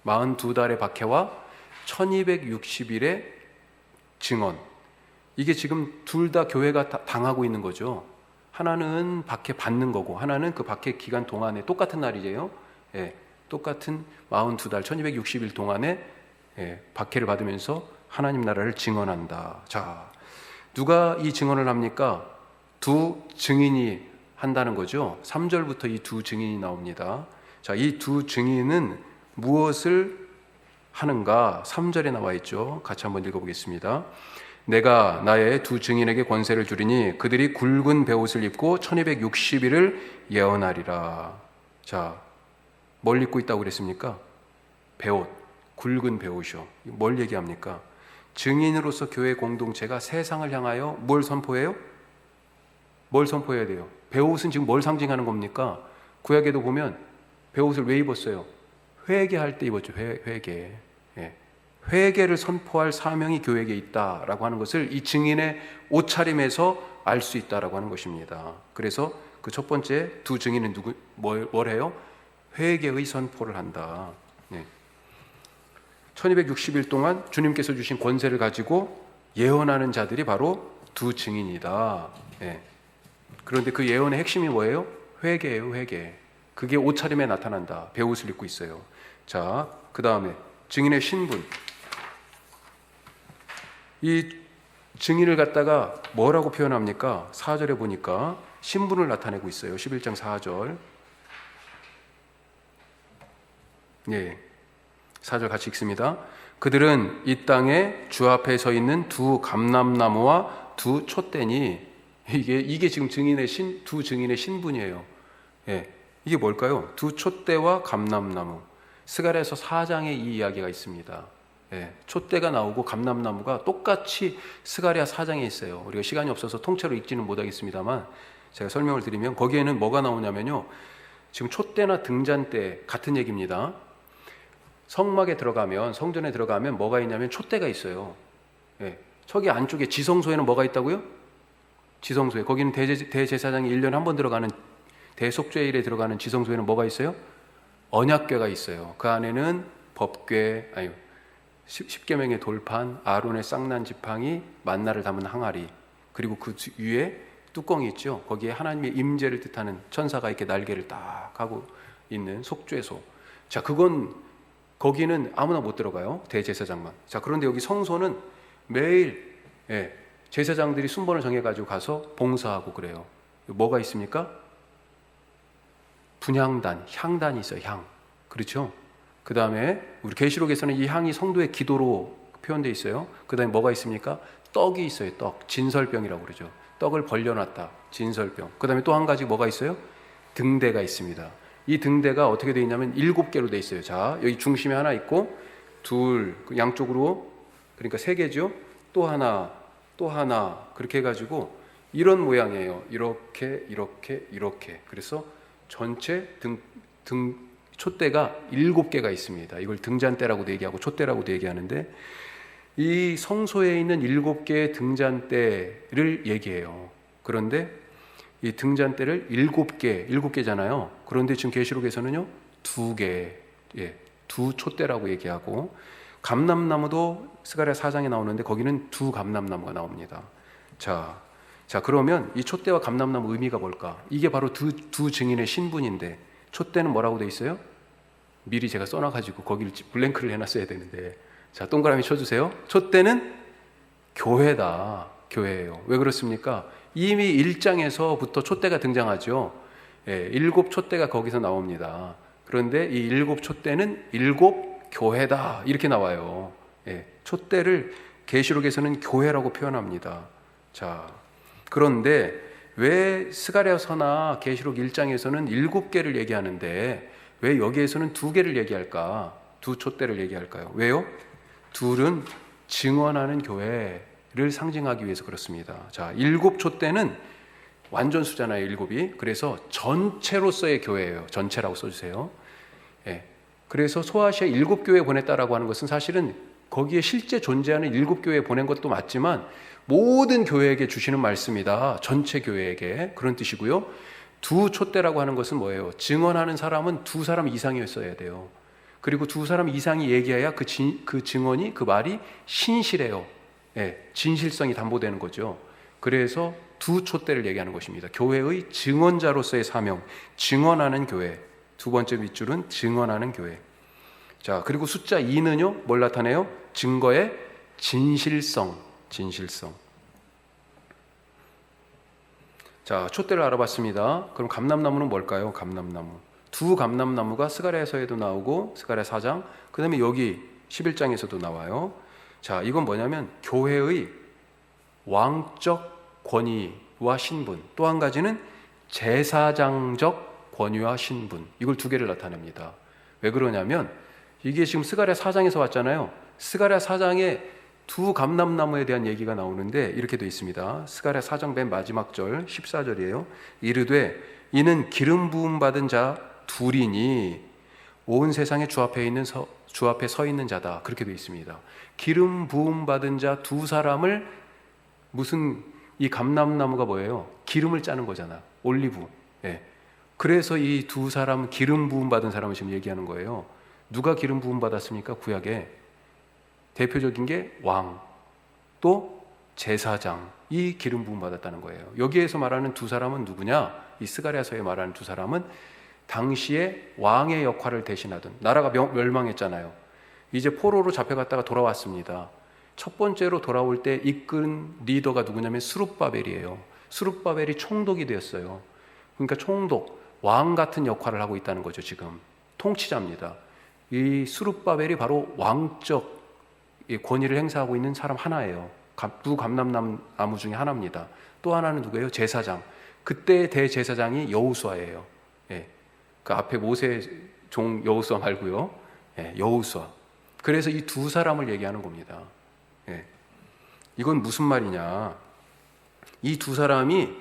42달의 박해와 1260일의 증언. 이게 지금 둘 다 교회가 당하고 있는 거죠. 하나는 박해 받는 거고 하나는 그 박해 기간 동안에 똑같은 날이에요. 똑같은 42달 1260일 동안에 박해를 받으면서 하나님 나라를 증언한다. 자, 누가 이 증언을 합니까? 두 증인이 한다는 거죠. 3절부터 이 두 증인이 나옵니다. 자, 이 두 증인은 무엇을 하는가? 3절에 나와 있죠. 같이 한번 읽어보겠습니다. 내가 나의 두 증인에게 권세를 주리니 그들이 굵은 베옷을 입고 1260일을 예언하리라. 자, 뭘 입고 있다고 그랬습니까? 베옷, 굵은 베옷이요. 뭘 얘기합니까? 증인으로서 교회 공동체가 세상을 향하여 뭘 선포해요? 뭘 선포해야 돼요? 베옷은 지금 뭘 상징하는 겁니까? 구약에도 보면 베옷을 왜 입었어요? 회개할 때 입었죠. 회개. 예. 회개를 선포할 사명이 교회에게 있다라고 하는 것을 이 증인의 옷차림에서 알 수 있다라고 하는 것입니다. 그래서 그 첫 번째 두 증인은 뭘 해요? 회개의 선포를 한다. 예. 1260일 동안 주님께서 주신 권세를 가지고 예언하는 자들이 바로 두 증인이다. 예. 그런데 그 예언의 핵심이 뭐예요? 회개예요, 회개. 그게 옷차림에 나타난다. 베옷을 입고 있어요. 자, 그 다음에 증인의 신분. 이 증인을 갖다가 뭐라고 표현합니까? 4절에 보니까 신분을 나타내고 있어요. 11장 4절. 예. 4절 같이 읽습니다. 그들은 이 땅에 주 앞에 서 있는 두 감람나무와 두 촛대니, 이게 지금 두 증인의 신분이에요. 예. 이게 뭘까요? 두 촛대와 감람나무. 스가랴서 4장에 이 이야기가 있습니다. 예. 촛대가 나오고 감람나무가 똑같이 스가랴 4장에 있어요. 우리가 시간이 없어서 통째로 읽지는 못하겠습니다만 제가 설명을 드리면 거기에는 뭐가 나오냐면요. 지금 촛대나 등잔대 같은 얘기입니다. 성막에 들어가면, 성전에 들어가면 뭐가 있냐면 촛대가 있어요. 예. 저기 안쪽에 지성소에는 뭐가 있다고요? 지성소에. 거기는 대제사장이 1년에 한 번 들어가는 대속죄일에 들어가는 지성소에는 뭐가 있어요? 언약궤가 있어요. 그 안에는 십계명의 돌판, 아론의 쌍난 지팡이, 만나를 담은 항아리, 그리고 그 위에 뚜껑이 있죠. 거기에 하나님의 임재를 뜻하는 천사가 이렇게 날개를 딱 하고 있는 속죄소. 자, 거기는 아무나 못 들어가요. 대제사장만. 자, 그런데 여기 성소는 매일 제사장들이 순번을 정해가지고 가서 봉사하고 그래요. 뭐가 있습니까? 분향단, 향단이 있어요. 향. 그렇죠? 그 다음에 우리 계시록에서는 이 향이 성도의 기도로 표현되어 있어요. 그 다음에 뭐가 있습니까? 떡이 있어요. 떡. 진설병이라고 그러죠. 떡을 벌려놨다. 진설병. 그 다음에 또 한 가지 뭐가 있어요? 등대가 있습니다. 이 등대가 어떻게 되어 있냐면 7개로 되어 있어요. 자, 여기 중심에 하나 있고 둘, 양쪽으로, 그러니까 3개죠. 또 하나, 또 하나, 그렇게 해가지고 이런 모양이에요. 이렇게. 그래서 전체 촛대가 7개가 있습니다. 이걸 등잔대라고도 얘기하고 촛대라고도 얘기하는데, 이 성소에 있는 7개의 등잔대를 얘기해요. 그런데 이 등잔대를 7개잖아요. 그런데 지금 계시록에서는요 2개, 두 촛대라고 얘기하고, 감람나무도 스가랴 4장에 나오는데 거기는 두 감람나무가 나옵니다. 자, 그러면 이 촛대와 감람나무 의미가 뭘까? 이게 바로 두 증인의 신분인데, 촛대는 뭐라고 돼 있어요? 미리 제가 써놔가지고 거기를 블랭크를 해놨어야 되는데, 자, 동그라미 쳐주세요. 촛대는 교회다. 교회예요. 왜 그렇습니까? 이미 1장에서부터 촛대가 등장하죠. 7 촛대가 거기서 나옵니다. 그런데 이 7 촛대는 7 교회다. 이렇게 나와요. 촛대를 계시록에서는 교회라고 표현합니다. 자, 그런데 왜 스가랴서나 계시록 1장에서는 7개를 얘기하는데 왜 여기에서는 2개를 얘기할까? 두 촛대를 얘기할까요? 왜요? 둘은 증언하는 교회를 상징하기 위해서 그렇습니다. 자, 7 촛대는 완전수잖아요, 7이. 그래서 전체로서의 교회예요. 전체라고 써주세요. 그래서 소아시아 7교회 보냈다라고 하는 것은 사실은 거기에 실제 존재하는 7교회에 보낸 것도 맞지만 모든 교회에게 주시는 말씀이다. 전체 교회에게. 그런 뜻이고요. 두 촛대라고 하는 것은 뭐예요? 증언하는 사람은 2사람 이상이었어야 돼요. 그리고 2사람 이상이 얘기해야 그 증언이, 그 말이 신실해요. 진실성이 담보되는 거죠. 그래서 두 촛대를 얘기하는 것입니다. 교회의 증언자로서의 사명, 증언하는 교회. 두 번째 밑줄은 증언하는 교회. 자, 그리고 숫자 2는요, 뭘 나타내요? 증거의 진실성. 자, 촛대를 알아봤습니다. 그럼 감람나무는 뭘까요? 감람나무. 두 감람나무가 스가랴서에도 나오고 스가랴 4장, 그 다음에 여기 11장에서도 나와요. 자, 이건 뭐냐면 교회의 왕적 권위와 신분, 또 한 가지는 제사장적 권위와 신분, 이걸 두 개를 나타냅니다. 왜 그러냐면 이게 지금 스가랴 4장에서 왔잖아요. 스가랴 4장에 두 감람나무에 대한 얘기가 나오는데 이렇게 되어 있습니다. 스가랴 4장 맨 마지막 절 14절이에요. 이르되 이는 기름 부음 받은 자 둘이니 온 세상에 주 앞에 서 있는 자다. 그렇게 되어 있습니다. 기름 부음 받은 자 두 사람을, 무슨, 이 감람나무가 뭐예요? 기름을 짜는 거잖아. 올리브. 예. 그래서 이 두 사람, 기름 부음 받은 사람을 지금 얘기하는 거예요. 누가 기름 부음 받았습니까? 구약에 대표적인 게 왕, 또 제사장이 기름 부음 받았다는 거예요. 여기에서 말하는 두 사람은 누구냐? 이 스가랴서에 말하는 두 사람은 당시에 왕의 역할을 대신하던, 나라가 멸망했잖아요. 이제 포로로 잡혀갔다가 돌아왔습니다. 첫 번째로 돌아올 때 이끈 리더가 누구냐면 스룹바벨이에요. 스룹바벨이 총독이 되었어요. 그러니까 총독, 왕 같은 역할을 하고 있다는 거죠. 지금 통치자입니다. 이 스룹바벨이 바로 왕적 권위를 행사하고 있는 사람 하나예요. 두 감람나무 중에 하나입니다. 또 하나는 누구예요? 제사장. 그때 대제사장이 여호수아예요. 예. 그 앞에 모세 종 여호수아 말고요. 예, 여호수아. 그래서 이 두 사람을 얘기하는 겁니다. 예. 이건 무슨 말이냐? 이 두 사람이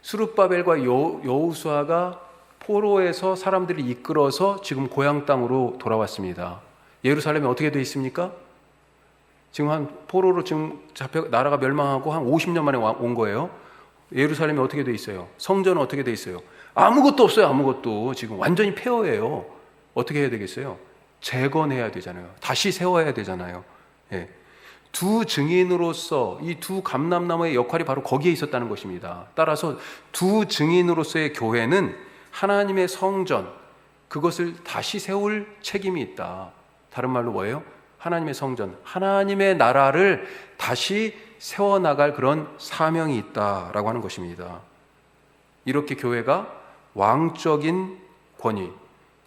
스룹바벨과 여호수아가 포로에서 사람들이 이끌어서 지금 고향 땅으로 돌아왔습니다. 예루살렘이 어떻게 되어 있습니까? 지금 한 포로로 지금 나라가 멸망하고 한 50년 만에 온 거예요. 예루살렘이 어떻게 되어 있어요? 성전은 어떻게 되어 있어요? 아무것도 없어요. 아무것도. 지금 완전히 폐허예요. 어떻게 해야 되겠어요? 재건해야 되잖아요. 다시 세워야 되잖아요. 예. 두 증인으로서 이 두 감람나무의 역할이 바로 거기에 있었다는 것입니다. 따라서 두 증인으로서의 교회는 하나님의 성전, 그것을 다시 세울 책임이 있다. 다른 말로 뭐예요? 하나님의 성전, 하나님의 나라를 다시 세워나갈 그런 사명이 있다라고 하는 것입니다. 이렇게 교회가 왕적인 권위,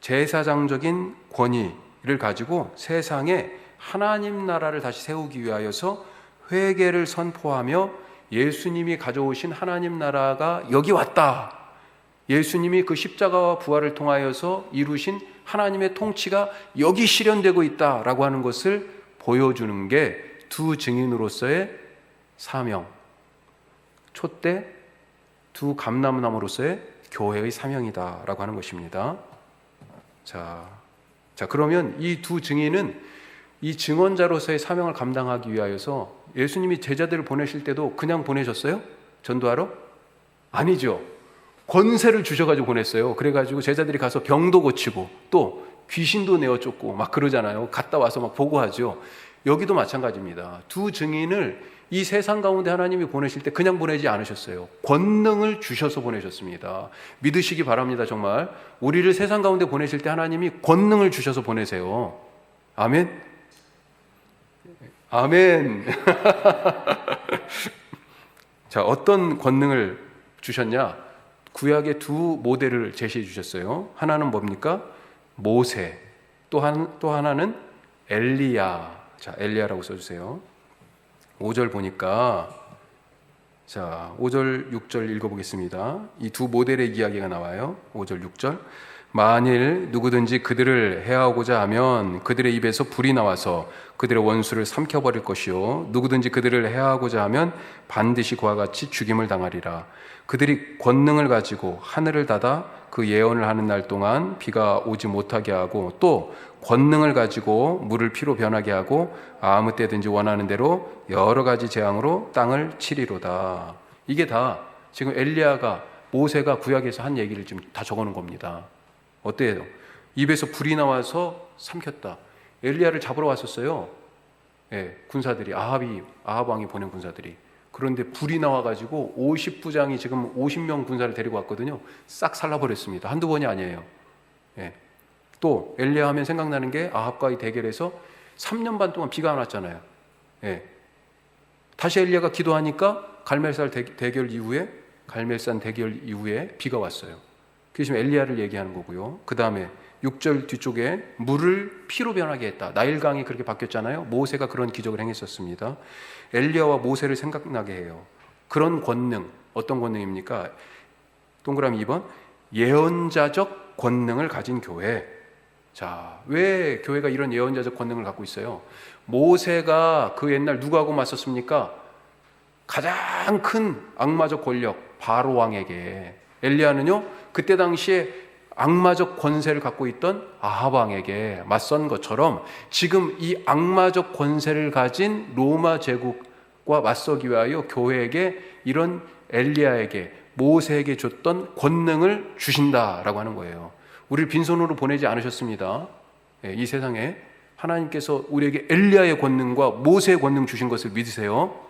제사장적인 권위를 가지고 세상에 하나님 나라를 다시 세우기 위하여서 회개를 선포하며 예수님이 가져오신 하나님 나라가 여기 왔다. 예수님이 그 십자가와 부활을 통하여서 이루신 하나님의 통치가 여기 실현되고 있다라고 하는 것을 보여주는 게 두 증인으로서의 사명, 촛대, 두 감람나무로서의 교회의 사명이다라고 하는 것입니다. 자, 그러면 이 두 증인은 이 증언자로서의 사명을 감당하기 위하여서 예수님이 제자들을 보내실 때도 그냥 보내셨어요? 전도하러? 아니죠. 권세를 주셔가지고 보냈어요. 그래가지고 제자들이 가서 병도 고치고 또 귀신도 내어 쫓고 막 그러잖아요. 갔다 와서 막 보고하죠. 여기도 마찬가지입니다. 두 증인을 이 세상 가운데 하나님이 보내실 때 그냥 보내지 않으셨어요. 권능을 주셔서 보내셨습니다. 믿으시기 바랍니다. 정말 우리를 세상 가운데 보내실 때 하나님이 권능을 주셔서 보내세요. 아멘. 아멘. 자, 어떤 권능을 주셨냐? 구약의 두 모델을 제시해 주셨어요. 하나는 뭡니까? 모세. 또 하나는 엘리야. 자, 엘리야라고 써주세요. 5절 보니까, 자, 5절, 6절 읽어보겠습니다. 이 두 모델의 이야기가 나와요. 5절, 6절. 만일 누구든지 그들을 해하고자 하면 그들의 입에서 불이 나와서 그들의 원수를 삼켜버릴 것이요 누구든지 그들을 해하고자 하면 반드시 그와 같이 죽임을 당하리라. 그들이 권능을 가지고 하늘을 닫아 그 예언을 하는 날 동안 비가 오지 못하게 하고 또 권능을 가지고 물을 피로 변하게 하고 아무 때든지 원하는 대로 여러 가지 재앙으로 땅을 치리로다. 이게 다 지금 엘리야가, 모세가 구약에서 한 얘기를 지금 다 적어놓은 겁니다. 어때요? 입에서 불이 나와서 삼켰다. 엘리야를 잡으러 왔었어요. 예, 군사들이, 아합 왕이 보낸 군사들이. 그런데 불이 나와가지고 50부장이 지금 50명 군사를 데리고 왔거든요. 싹 살라버렸습니다. 한두 번이 아니에요. 예. 또 엘리야 하면 생각나는 게 아합과의 대결에서 3년 반 동안 비가 안 왔잖아요. 예. 다시 엘리야가 기도하니까 갈멜살 대결 이후에 갈멜산 대결 이후에 비가 왔어요. 그게 지금 엘리야를 얘기하는 거고요. 그 다음에 6절 뒤쪽에 물을 피로 변하게 했다. 나일강이 그렇게 바뀌었잖아요. 모세가 그런 기적을 행했었습니다. 엘리야와 모세를 생각나게 해요. 그런 권능, 어떤 권능입니까? 동그라미 2번, 예언자적 권능을 가진 교회. 자, 왜 교회가 이런 예언자적 권능을 갖고 있어요? 모세가 그 옛날 누구하고 맞섰습니까? 가장 큰 악마적 권력 바로 왕에게. 엘리야는요 그때 당시에 악마적 권세를 갖고 있던 아합 왕에게 맞선 것처럼 지금 이 악마적 권세를 가진 로마 제국과 맞서기 위하여 교회에게 이런 엘리야에게 모세에게 줬던 권능을 주신다라고 하는 거예요. 우리를 빈손으로 보내지 않으셨습니다. 이 세상에 하나님께서 우리에게 엘리야의 권능과 모세의 권능 주신 것을 믿으세요.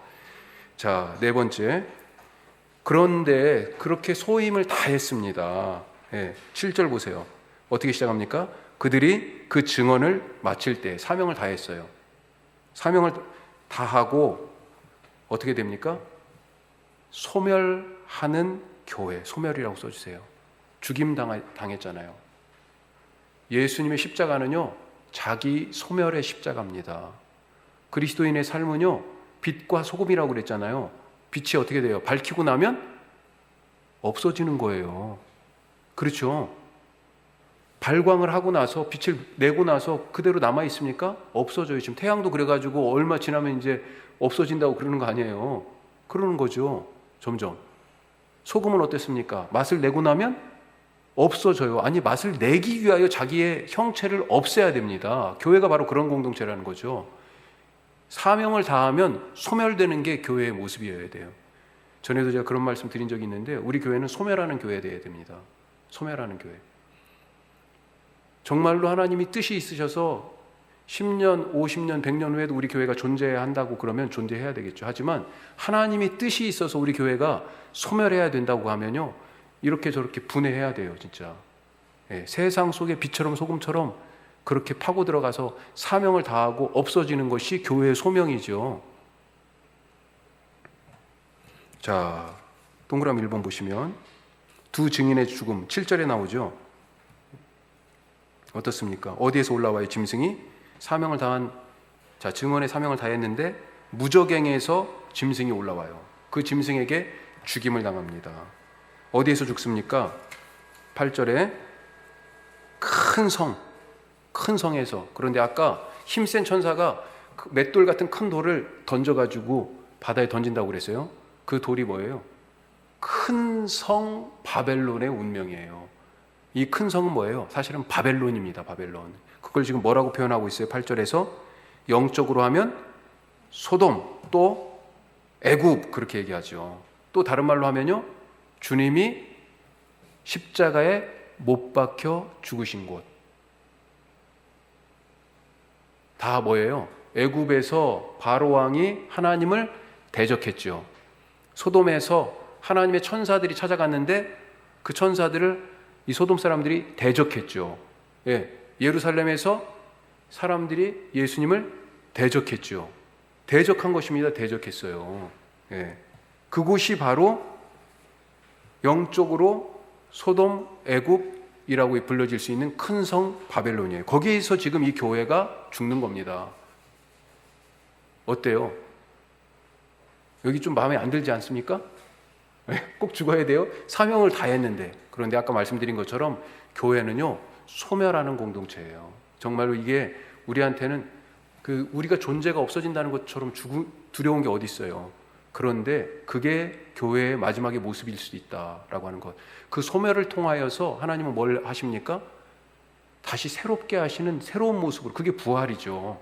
자, 네 번째, 그런데 그렇게 소임을 다했습니다. 7절 보세요. 어떻게 시작합니까? 그들이 그 증언을 마칠 때 사명을 다했어요. 사명을 다하고 어떻게 됩니까? 소멸하는 교회, 소멸이라고 써주세요. 죽임 당했잖아요. 예수님의 십자가는요 자기 소멸의 십자가입니다. 그리스도인의 삶은요 빛과 소금이라고 그랬잖아요. 빛이 어떻게 돼요? 밝히고 나면 없어지는 거예요. 그렇죠? 발광을 하고 나서 빛을 내고 나서 그대로 남아 있습니까? 없어져요. 지금 태양도 그래가지고 얼마 지나면 이제 없어진다고 그러는 거 아니에요. 그러는 거죠. 점점. 소금은 어땠습니까? 맛을 내고 나면 없어져요. 아니, 맛을 내기 위하여 자기의 형체를 없애야 됩니다. 교회가 바로 그런 공동체라는 거죠. 사명을 다하면 소멸되는 게 교회의 모습이어야 돼요. 전에도 제가 그런 말씀 드린 적이 있는데 우리 교회는 소멸하는 교회가 되어야 됩니다. 소멸하는 교회. 정말로 하나님이 뜻이 있으셔서 10년, 50년, 100년 후에도 우리 교회가 존재해야 한다고 그러면 존재해야 되겠죠. 하지만 하나님이 뜻이 있어서 우리 교회가 소멸해야 된다고 하면요 이렇게 저렇게 분해해야 돼요. 진짜 세상 속의 빛처럼 소금처럼 그렇게 파고 들어가서 사명을 다하고 없어지는 것이 교회의 소명이죠. 자, 동그라미 1번 보시면 두 증인의 죽음 7절에 나오죠. 어떻습니까? 어디에서 올라와요? 짐승이 사명을 다한, 자, 증언의 사명을 다했는데 무적행에서 짐승이 올라와요. 그 짐승에게 죽임을 당합니다. 어디에서 죽습니까? 8절에 큰 성에서. 그런데 아까 힘센 천사가 그 맷돌 같은 큰 돌을 던져가지고 바다에 던진다고 그랬어요. 그 돌이 뭐예요? 큰 성 바벨론의 운명이에요. 이 큰 성은 뭐예요? 사실은 바벨론입니다. 바벨론. 그걸 지금 뭐라고 표현하고 있어요? 8절에서 영적으로 하면 소돔, 또 애굽 그렇게 얘기하죠. 또 다른 말로 하면요 주님이 십자가에 못 박혀 죽으신 곳. 다 뭐예요? 애굽에서 바로 왕이 하나님을 대적했죠. 소돔에서 하나님의 천사들이 찾아갔는데 그 천사들을 이 소돔 사람들이 대적했죠. 예루살렘에서 사람들이 예수님을 대적했죠. 대적한 것입니다. 대적했어요. 그곳이 바로 영적으로 소돔, 애굽이라고 불려질 수 있는 큰 성 바벨론이에요. 거기에서 지금 이 교회가 죽는 겁니다. 어때요? 여기 좀 마음에 안 들지 않습니까? 꼭 죽어야 돼요? 사명을 다했는데. 그런데 아까 말씀드린 것처럼 교회는요 소멸하는 공동체예요. 정말로 이게 우리한테는 우리가 존재가 없어진다는 것처럼 두려운 게 어디 있어요. 그런데 그게 교회의 마지막의 모습일 수 있다라고 하는 것. 그 소멸을 통하여서 하나님은 뭘 하십니까? 다시 새롭게 하시는 새로운 모습으로. 그게 부활이죠.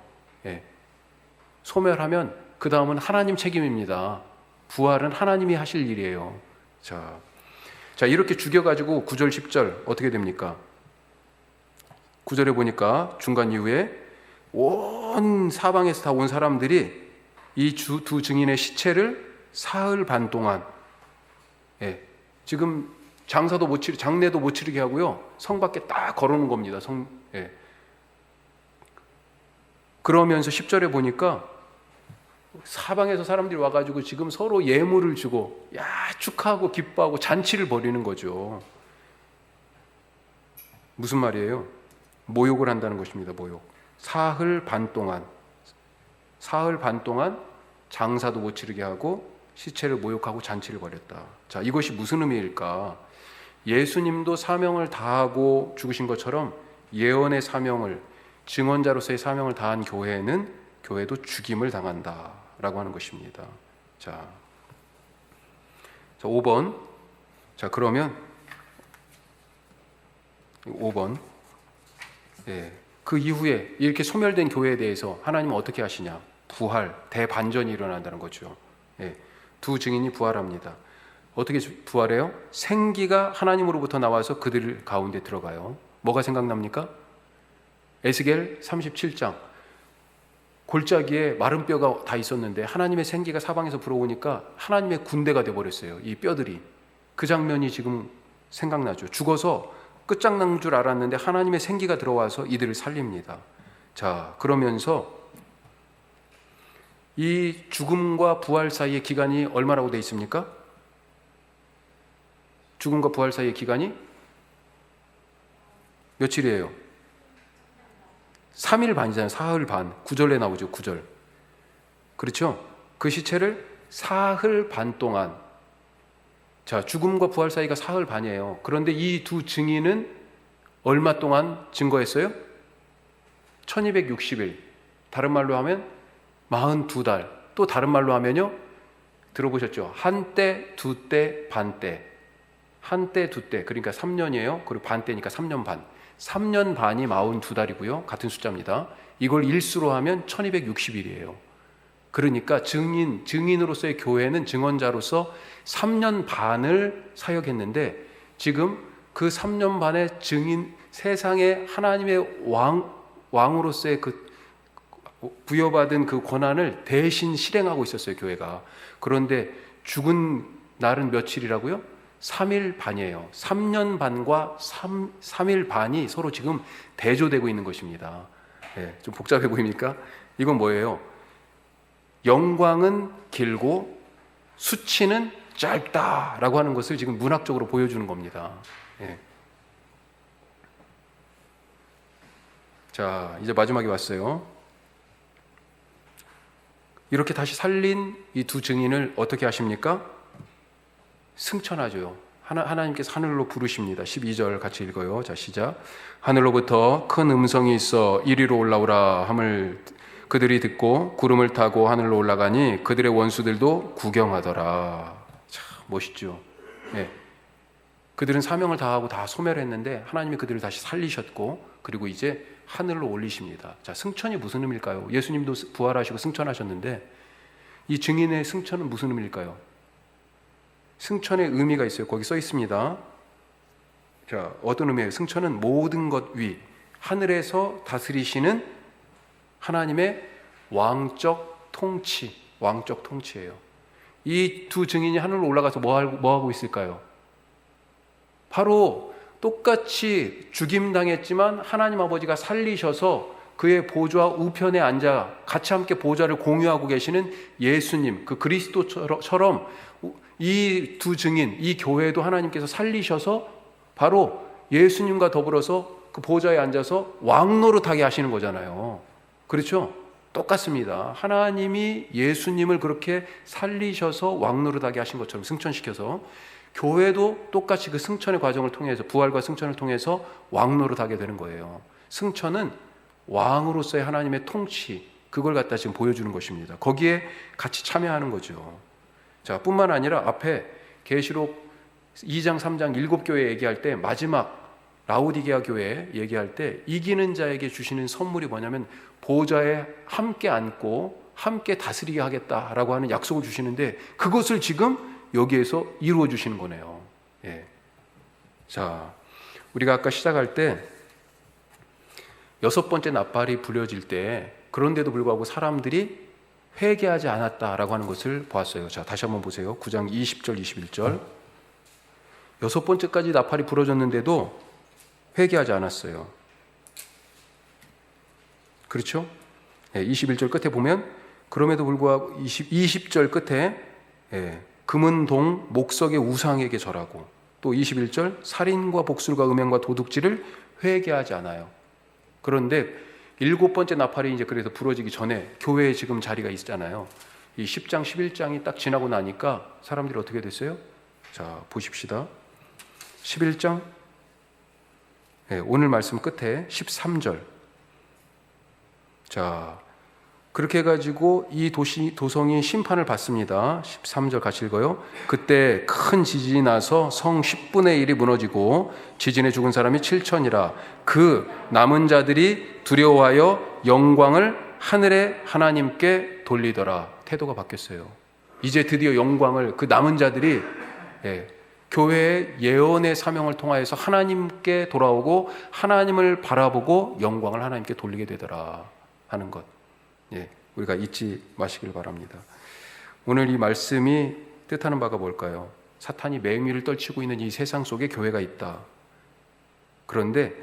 소멸하면 그 다음은 하나님 책임입니다. 부활은 하나님이 하실 일이에요. 자, 이렇게 죽여가지고 9절 10절 어떻게 됩니까? 9절에 보니까 중간 이후에 온 사방에서 다 온 사람들이 이 두 증인의 시체를 사흘 반 동안 지금 장례도 못 치르게 하고요 성 밖에 딱 걸어놓은 겁니다. 그러면서 10절에 보니까 사방에서 사람들이 와가지고 지금 서로 예물을 주고 축하하고 기뻐하고 잔치를 벌이는 거죠. 무슨 말이에요? 모욕을 한다는 것입니다. 모욕. 사흘 반 동안 장사도 못 치르게 하고 시체를 모욕하고 잔치를 벌였다. 자, 이것이 무슨 의미일까? 예수님도 사명을 다하고 죽으신 것처럼 예언의 사명을, 증언자로서의 사명을 다한 교회도 죽임을 당한다라고 하는 것입니다. 자, 5번. 자, 그러면 5번. 그 이후에 이렇게 소멸된 교회에 대해서 하나님은 어떻게 하시냐? 부활, 대반전이 일어난다는 거죠. 두 증인이 부활합니다. 어떻게 부활해요? 생기가 하나님으로부터 나와서 그들 가운데 들어가요. 뭐가 생각납니까? 에스겔 37장. 골짜기에 마른 뼈가 다 있었는데 하나님의 생기가 사방에서 불어오니까 하나님의 군대가 되어버렸어요. 이 뼈들이. 그 장면이 지금 생각나죠. 죽어서 끝장난 줄 알았는데 하나님의 생기가 들어와서 이들을 살립니다. 자, 그러면서 이 죽음과 부활 사이의 기간이 얼마라고 되어 있습니까? 죽음과 부활 사이의 기간이 며칠이에요? 3일 반이잖아요. 사흘 반. 9절에 나오죠. 9절. 그렇죠? 그 시체를 사흘 반 동안, 자, 죽음과 부활 사이가 사흘 반이에요. 그런데 이 두 증인은 얼마 동안 증거했어요? 1260일. 다른 말로 하면 42달. 또 다른 말로 하면요, 들어보셨죠? 한때, 두때, 반때. 한때, 두때. 그러니까 3년이에요. 그리고 반때니까 3년 반. 3년 반이 42달이고요. 같은 숫자입니다. 이걸 일수로 하면 1260일이에요. 그러니까 증인으로서의 교회는 증언자로서 3년 반을 사역했는데 지금 그 3년 반의 증인, 세상의 하나님의 왕으로서의 그 부여받은 그 권한을 대신 실행하고 있었어요, 교회가. 그런데 죽은 날은 며칠이라고요? 3일 반이에요. 3년 반과 3일 반이 서로 지금 대조되고 있는 것입니다. 좀 복잡해 보입니까? 이건 뭐예요? 영광은 길고 수치는 짧다라고 하는 것을 지금 문학적으로 보여주는 겁니다. 자, 이제 마지막에 왔어요. 이렇게 다시 살린 이 두 증인을 어떻게 하십니까? 승천하죠. 하나님께서 하늘로 부르십니다. 12절 같이 읽어요. 자, 시작. 하늘로부터 큰 음성이 있어 이리로 올라오라 함을 그들이 듣고 구름을 타고 하늘로 올라가니 그들의 원수들도 구경하더라. 참 멋있죠. 그들은 사명을 다하고 다 소멸했는데 하나님이 그들을 다시 살리셨고 그리고 이제 하늘로 올리십니다. 자, 승천이 무슨 의미일까요? 예수님도 부활하시고 승천하셨는데 이 증인의 승천은 무슨 의미일까요? 승천의 의미가 있어요. 거기 써 있습니다. 자, 어떤 의미예요? 승천은 모든 것 위, 하늘에서 다스리시는 하나님의 왕적 통치예요. 이 두 증인이 하늘로 올라가서 뭐 하고 있을까요? 바로 똑같이 죽임당했지만 하나님 아버지가 살리셔서 그의 보좌 우편에 앉아 같이 함께 보좌를 공유하고 계시는 예수님, 그 그리스도처럼 이 두 증인, 이 교회도 하나님께서 살리셔서 바로 예수님과 더불어서 그 보좌에 앉아서 왕노릇하게 하시는 거잖아요. 그렇죠? 똑같습니다. 하나님이 예수님을 그렇게 살리셔서 왕노릇하게 하신 것처럼 승천시켜서 교회도 똑같이 그 승천의 과정을 통해서, 부활과 승천을 통해서 왕노릇하게 되는 거예요. 승천은 왕으로서의 하나님의 통치, 그걸 갖다 지금 보여주는 것입니다. 거기에 같이 참여하는 거죠. 자, 뿐만 아니라 앞에 계시록 2장, 3장 7교회 얘기할 때 마지막 라오디게아 교회 얘기할 때 이기는 자에게 주시는 선물이 뭐냐면 보좌에 함께 앉고 함께 다스리게 하겠다라고 하는 약속을 주시는데 그것을 지금 여기에서 이루어 주시는 거네요. 자, 우리가 아까 시작할 때 6번째 나팔이 불려질 때 그런데도 불구하고 사람들이 회개하지 않았다라고 하는 것을 보았어요. 자, 다시 한번 보세요. 9장 20절 21절. 6번째까지 나팔이 불어졌는데도 회개하지 않았어요. 그렇죠? 21절 끝에 보면 그럼에도 불구하고 20절 끝에 금은동 목석의 우상에게 절하고, 또 21절 살인과 복술과 음행과 도둑질을 회개하지 않아요. 그런데 7번째 나팔이 이제 그래서 부러지기 전에 교회에 지금 자리가 있잖아요. 이 10장 11장이 딱 지나고 나니까 사람들이 어떻게 됐어요? 자, 보십시다. 11장 오늘 말씀 끝에 13절. 자, 그렇게 해가지고 이 도성이 심판을 받습니다. 13절 같이 읽어요. 그때 큰 지진이 나서 성 10분의 1이 무너지고 지진에 죽은 사람이 7천이라. 그 남은 자들이 두려워하여 영광을 하늘의 하나님께 돌리더라. 태도가 바뀌었어요. 이제 드디어 영광을 그 남은 자들이 교회의 예언의 사명을 통하여서 하나님께 돌아오고 하나님을 바라보고 영광을 하나님께 돌리게 되더라 하는 것. 우리가 잊지 마시길 바랍니다. 오늘 이 말씀이 뜻하는 바가 뭘까요? 사탄이 맹위를 떨치고 있는 이 세상 속에 교회가 있다. 그런데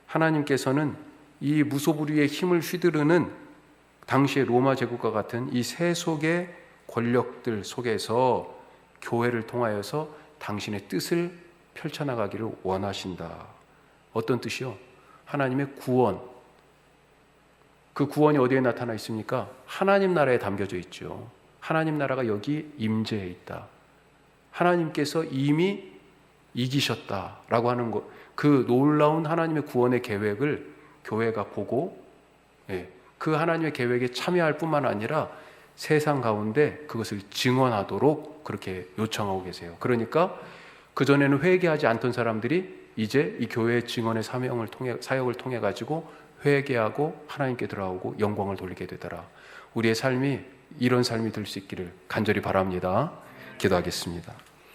하나님께서는 이 무소불위의 힘을 휘두르는 당시의 로마 제국과 같은 이 세속의 권력들 속에서 교회를 통하여서 당신의 뜻을 펼쳐나가기를 원하신다. 어떤 뜻이요? 하나님의 구원. 그 구원이 어디에 나타나 있습니까? 하나님 나라에 담겨져 있죠. 하나님 나라가 여기 임재해 있다. 하나님께서 이미 이기셨다라고 하는 것, 그 놀라운 하나님의 구원의 계획을 교회가 보고 그 하나님의 계획에 참여할 뿐만 아니라 세상 가운데 그것을 증언하도록 그렇게 요청하고 계세요. 그러니까 그전에는 회개하지 않던 사람들이 이제 이 교회의 증언의 사역을 통해 가지고 회개하고 하나님께 돌아오고 영광을 돌리게 되더라. 우리의 삶이 이런 삶이 될 수 있기를 간절히 바랍니다. 기도하겠습니다.